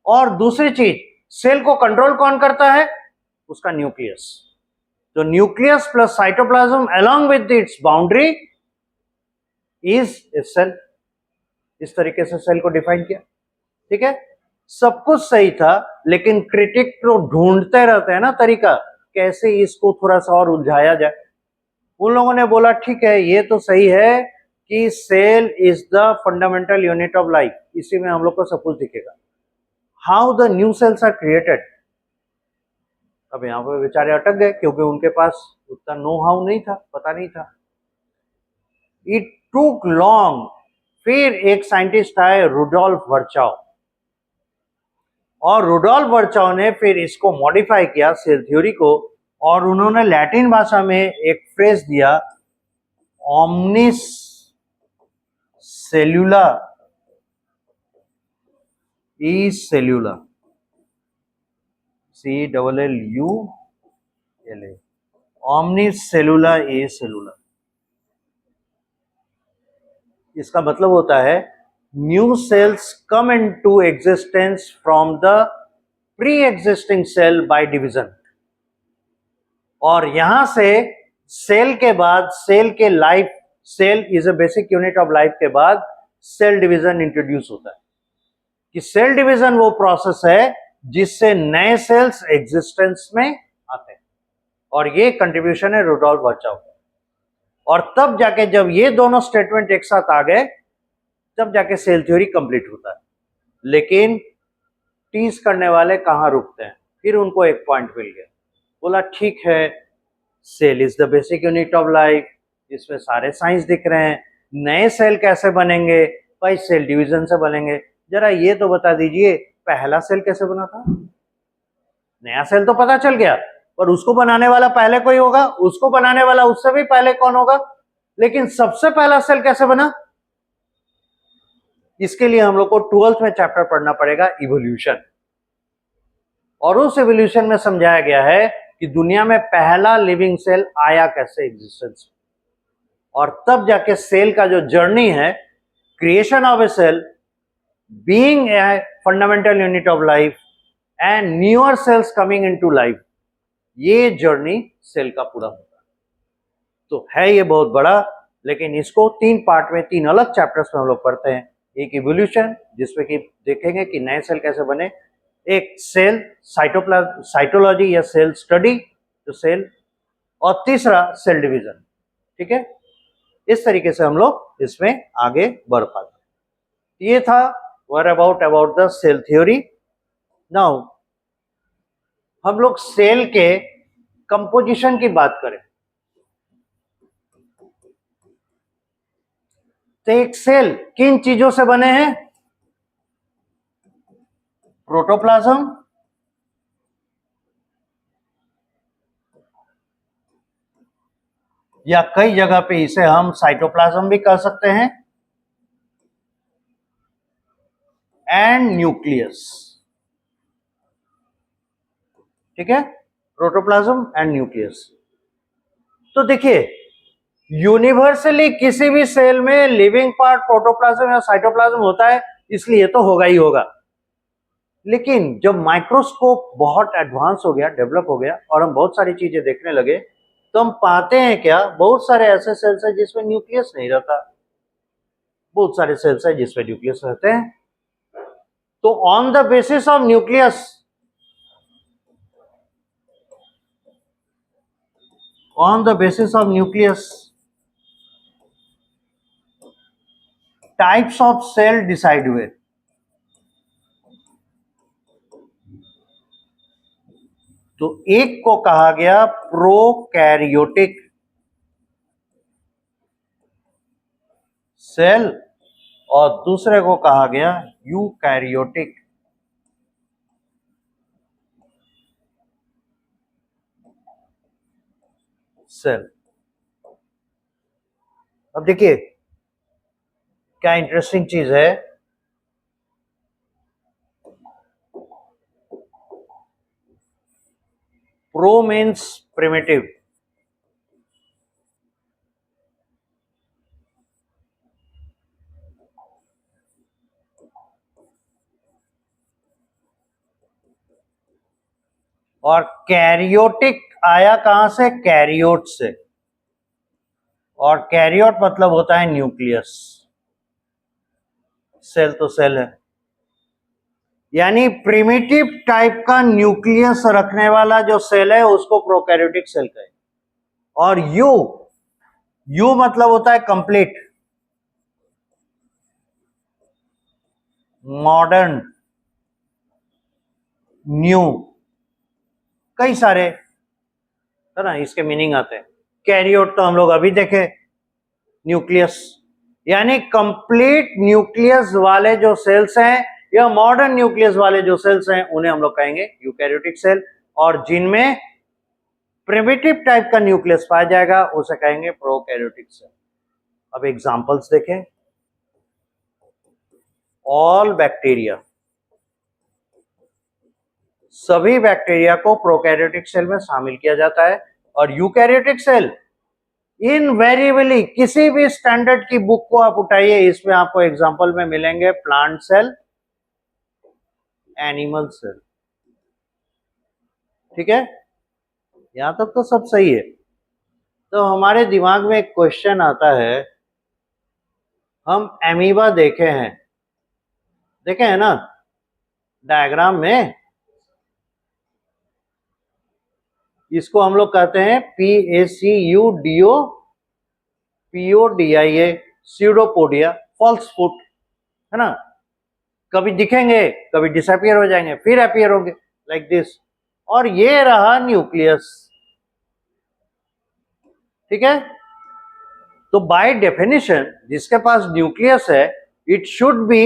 और दूसरी चीज, सेल को कंट्रोल कौन करता है? उसका न्यूक्लियस। तो nucleus plus cytoplasm along with its boundary is a cell. इस तरीके से सेल को डिफाइन किया। ठीक है, सब कुछ सही था, लेकिन क्रिटिक तो ढूंढते रहते हैं ना तरीका, कैसे इसको थोड़ा सा और उलझाया जाए। उन लोगों ने बोला ठीक है, ये तो सही है कि cell is the fundamental unit of life, इसी में हम लोग को सब कुछ दिखेगा। How the new cells are created, अब यहाँ पे बेचारे अटक गए क्योंकि उनके पास उतना नो हाउ नहीं था, पता नहीं था। इट टूक लॉन्ग, फिर एक साइंटिस्ट आए रुडोल्फ वर्चाव, और रुडोल्फ वर्चाव ने फिर इसको मॉडिफाई किया सेल थ्योरी को, और उन्होंने लैटिन भाषा में एक फ्रेज दिया, ओमनिस सेल्यूला ई सेल्यूला, CLLULA, ओमनिस सेल्यूला ई सेल्यूला। इसका मतलब होता है new cells come into existence from the pre existing cell by division, और यहां से सेल के बाद सेल के life, cell is a basic unit of life के बाद सेल डिवीजन इंट्रोड्यूस होता है, कि सेल डिवीजन वो प्रोसेस है जिससे नए सेल्स एग्जिस्टेंस में आते हैं, और ये कंट्रीब्यूशन है रुडोल्फ वर्चाव। और तब जाके जब ये दोनों स्टेटमेंट एक साथ आ गए, तब जाके सेल थ्योरी कंप्लीट होता है। लेकिन टीज करने वाले कहां रुकते हैं, फिर उनको एक पॉइंट मिल गया, बोला ठीक है, cell is the basic unit of life, इसमें सारे साइंस दिख रहे हैं, नए सेल कैसे बनेंगे, भाई सेल डिवीजन से बनेंगे। जरा ये तो बता दीजिए पहला सेल कैसे बना था? नया सेल तो पता चल गया, पर उसको बनाने वाला पहले कोई होगा, उसको बनाने वाला उससे भी पहले कौन होगा, लेकिन सबसे पहला सेल कैसे बना? इसके लिए हम लोग को 12th में चैप्टर पढ़ना पड़ेगा, इवोल्यूशन, और उस इवोल्यूशन में समझाया गया है कि दुनिया में पहला लिविंग सेल आया कैसे एग्जिस्टेंस, और तब जाके सेल का जो जर्नी है, creation of a cell, being a fundamental unit of life and newer cells coming into life, ये जर्नी सेल का पूरा होता है। तो है ये बहुत बड़ा, लेकिन इसको 3 पार्ट में 3 अलग चैप्टर्स में हम लोग पढ़ते हैं। एक इवोल्यूशन, जिसमें कि देखेंगे कि नए सेल कैसे बने, एक सेल साइटोलॉजी या सेल स्टडी, तो सेल, और तीसरा सेल डिवीजन। ठीक है, इस तरीके से हम लोग इसमें आगे बढ़ पाते। ये था were about the cell theory. Now हम लोग सेल के कंपोजिशन की बात करें, तो एक सेल किन चीजों से बने हैं? प्रोटोप्लाज्म, या कई जगह पे इसे हम साइटोप्लाज्म भी कह सकते हैं, एंड न्यूक्लियस। ठीक है, प्रोटोप्लाज्म एंड न्यूक्लियस। तो देखिए, यूनिवर्सली किसी भी सेल में लिविंग पार्ट प्रोटोप्लाज्म या साइटोप्लाज्म होता है, इसलिए तो होगा ही होगा। लेकिन जब माइक्रोस्कोप बहुत एडवांस हो गया, डेवलप हो गया, और हम बहुत सारी चीजें देखने लगे, तो हम पाते हैं क्या, बहुत सारे ऐसे सेल्स हैं जिसमें न्यूक्लियस नहीं रहता, बहुत सारे सेल्स हैं जिसमें न्यूक्लियस रहते हैं। तो on the basis of nucleus, types of cell decide हुए। तो एक को कहा गया प्रोकैरियोटिक सेल, और दूसरे को कहा गया यूकैरियोटिक सेल। अब देखिए क्या इंटरेस्टिंग चीज है, प्रो मीन्स प्रिमिटिव, और कैरियोटिक आया कहां से? कैरियोट से, और कैरियोट मतलब होता है न्यूक्लियस। सेल तो सेल है, यानी प्रिमिटिव टाइप का न्यूक्लियस रखने वाला जो सेल है उसको प्रोकैरियोटिक सेल कहें। और यू यू मतलब होता है कंप्लीट, मॉडर्न, न्यू, कई सारे है ना इसके मीनिंग आते हैं। कैरियोट तो हम लोग अभी देखे, न्यूक्लियस, यानी कंप्लीट न्यूक्लियस वाले जो सेल्स हैं या मॉडर्न न्यूक्लियस वाले जो सेल्स हैं उन्हें हम लोग कहेंगे यूकैरियोटिक सेल, और जिनमें प्रिमिटिव टाइप का न्यूक्लियस पाया जाएगा उसे कहेंगे प्रोकैरियोटिक सेल। अब एग्जांपल्स देखें। ऑल बैक्टीरिया, सभी बैक्टीरिया को प्रोकैरियोटिक सेल में शामिल किया जाता है, और यूकैरियोटिक सेल इनवेरिएबली किसी भी स्टैंडर्ड की बुक को आप उठाइए, इसमें आपको एग्जांपल में मिलेंगे प्लांट सेल, एनिमल सेल। ठीक है, यहां तक तो सब सही है। तो हमारे दिमाग में एक क्वेश्चन आता है, हम एमीबा देखे हैं ना डायग्राम में, इसको हम लोग कहते हैं PACUDO PODIA, pseudopodia, false foot, है ना। कभी दिखेंगे, कभी डिसअपियर हो जाएंगे, फिर अपीयर होंगे, लाइक दिस। और ये रहा न्यूक्लियस। ठीक है, तो बाय डेफिनेशन जिसके पास न्यूक्लियस है, it should be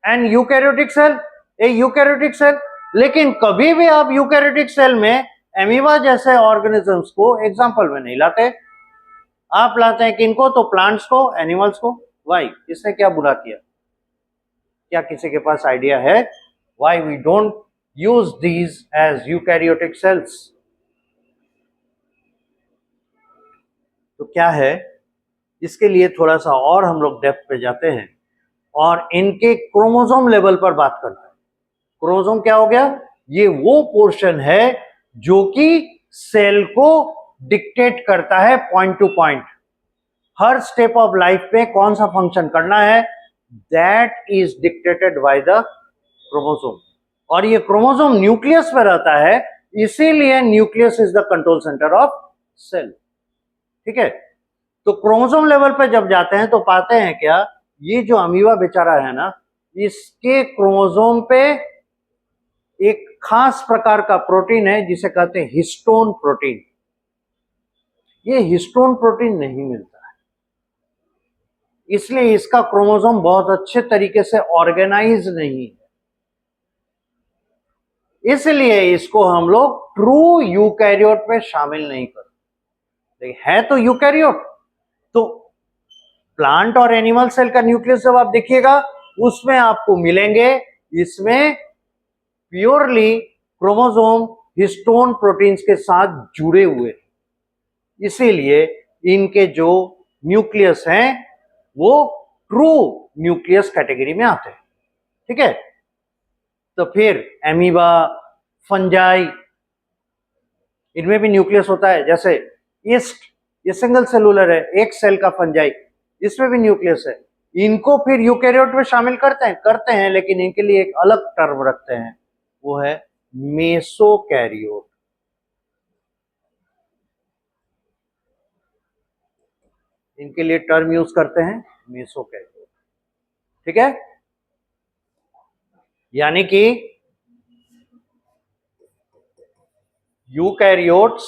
an eukaryotic cell, a eukaryotic cell. लेकिन कभी भी आप यूकैरियोटिक सेल में एमीबा जैसे ऑर्गेनिजम्स को एग्जांपल में नहीं लाते। आप लाते हैं किनको? तो प्लांट्स को, एनिमल्स को। वाई? इसने क्या बुरा किया? क्या किसी के पास आइडिया है why we don't use these as eukaryotic cells? तो क्या है, इसके लिए थोड़ा सा और हम लोग डेप्थ पे जाते हैं और इनके क्रोमोसोम लेवल पर बात करते हैं। क्रोमोसोम क्या हो गया? ये वो पोर्शन है जो कि सेल को डिक्टेट करता है पॉइंट टू पॉइंट, हर स्टेप ऑफ लाइफ में कौन सा फंक्शन करना है, that is dictated by the chromosome. और ये क्रोमोसोम न्यूक्लियस में रहता है, इसीलिए nucleus is the control centre of cell. ठीक है, तो क्रोमोसोम लेवल पे जब जाते हैं तो पाते हैं क्या, ये जो अमीबा बेचारा है ना, इसके क्रोमोसोम पे एक खास प्रकार का प्रोटीन है जिसे कहते हैं हिस्टोन प्रोटीन। ये हिस्टोन प्रोटीन नहीं मिलता है, इसलिए इसका क्रोमोसोम बहुत अच्छे तरीके से ऑर्गेनाइज नहीं है, इसलिए इसको हम लोग ट्रू यूकैरियोट में शामिल नहीं करते। है तो यूकैरियोट, तो प्लांट और एनिमल सेल का न्यूक्लियस जब आप देखिएगा उसमें आपको मिलेंगे, इसमें प्योरली क्रोमोसोम हिस्टोन प्रोटीन्स के साथ जुड़े हुए, इसीलिए इनके जो न्यूक्लियस हैं वो ट्रू न्यूक्लियस कैटेगरी में आते हैं। ठीक है, तो फिर एमीबा, फंजाई, इनमें भी न्यूक्लियस होता है। जैसे ईस्ट, ये सिंगल सेलुलर है, एक सेल का फंजाई, इसमें भी न्यूक्लियस है। इनको फिर यूकैरियोट में शामिल करते हैं, लेकिन इनके लिए एक अलग टर्म रखते हैं, वो है मेसोकैरियोट। इनके लिए टर्म यूज करते हैं मेसोकैरियोट। ठीक है, यानी कि eukaryotes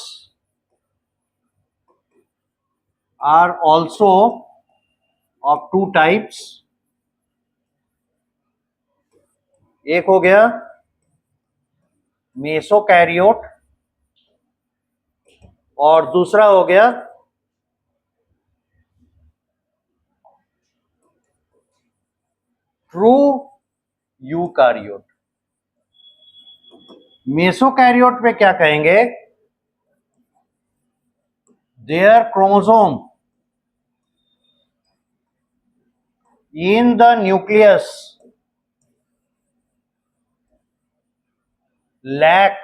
are also of two types. एक हो गया मेसोकैरियोट और दूसरा हो गया ट्रू यूकैरियोट। मेसोकैरियोट में क्या कहेंगे, their chromosome in the nucleus lack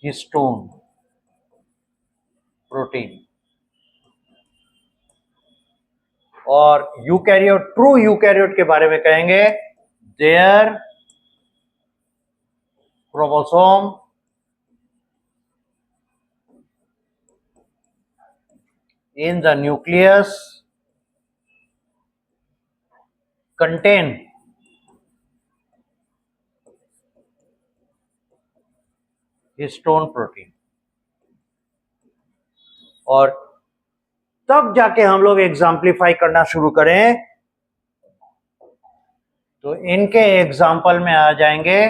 histone protein। और यूकैरियोट, ट्रू यूकैरियोट के बारे में कहेंगे, their chromosome in the nucleus contain histone protein। और तब जाके हम लोग एग्जाम्पलीफाई करना शुरू करें तो इनके एग्जाम्पल में आ जाएंगे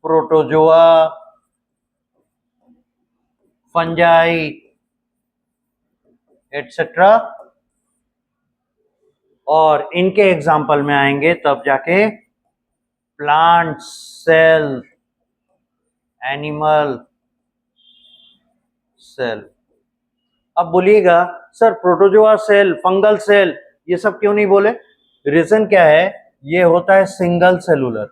प्रोटोजोआ, फंजाई एटसेट्रा, और इनके एग्जाम्पल में आएंगे तब जाके प्लांट सेल, एनिमल सेल। अब बोलिएगा sir protozoa cell, fungal cell ये सब क्यों नहीं बोले? रीजन क्या है? ये होता है सिंगल सेलुलर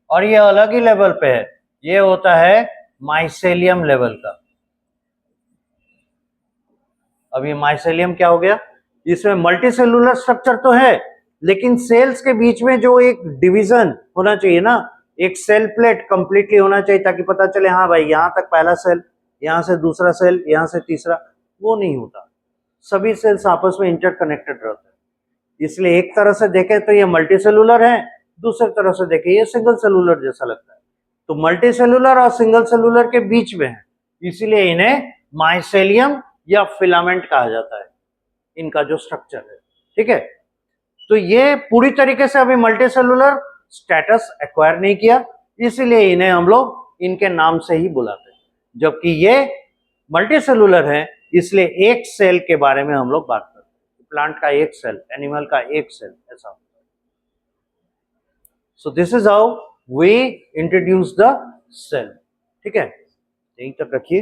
और ये अलग ही लेवल पे है, ये होता है माइसेलियम लेवल का। अब ये माइसेलियम क्या हो गया? इसमें मल्टी सेलुलर स्ट्रक्चर तो है लेकिन सेल्स के बीच में जो एक डिवीजन होना चाहिए ना, एक सेल प्लेट कंप्लीटली होना चाहिए ताकि पता चले हाँ भाई यहां तक पहला सेल, यहां से दूसरा सेल, यहां से तीसरा, वो नहीं होता। सभी सेल्स आपस में इंटरकनेक्टेड रहते हैं। इसलिए एक तरह से देखें तो ये मल्टी सेलुलर है, दूसरी तरह से देखें ये सिंगल सेलुलर जैसा लगता है। तो मल्टी सेलुलर और सिंगल सेलुलर के बीच में है, इसीलिए इन्हें माइसेलियम या फिलामेंट कहा जाता है, इनका जो स्ट्रक्चर है। ठीक है, तो ये पूरी तरीके से अभी मल्टी सेलुलर स्टेटस एक्वायर नहीं किया, इसीलिए इन्हें हम लोग इनके नाम से ही बुलाते हैं। जबकि ये मल्टी सेलुलर है इसलिए एक सेल के बारे में हम लोग बात करते हैं, प्लांट का एक सेल, एनिमल का एक सेल, ऐसा। So this is how we introduce the cell. ठीक है, यहीं तक रखिए।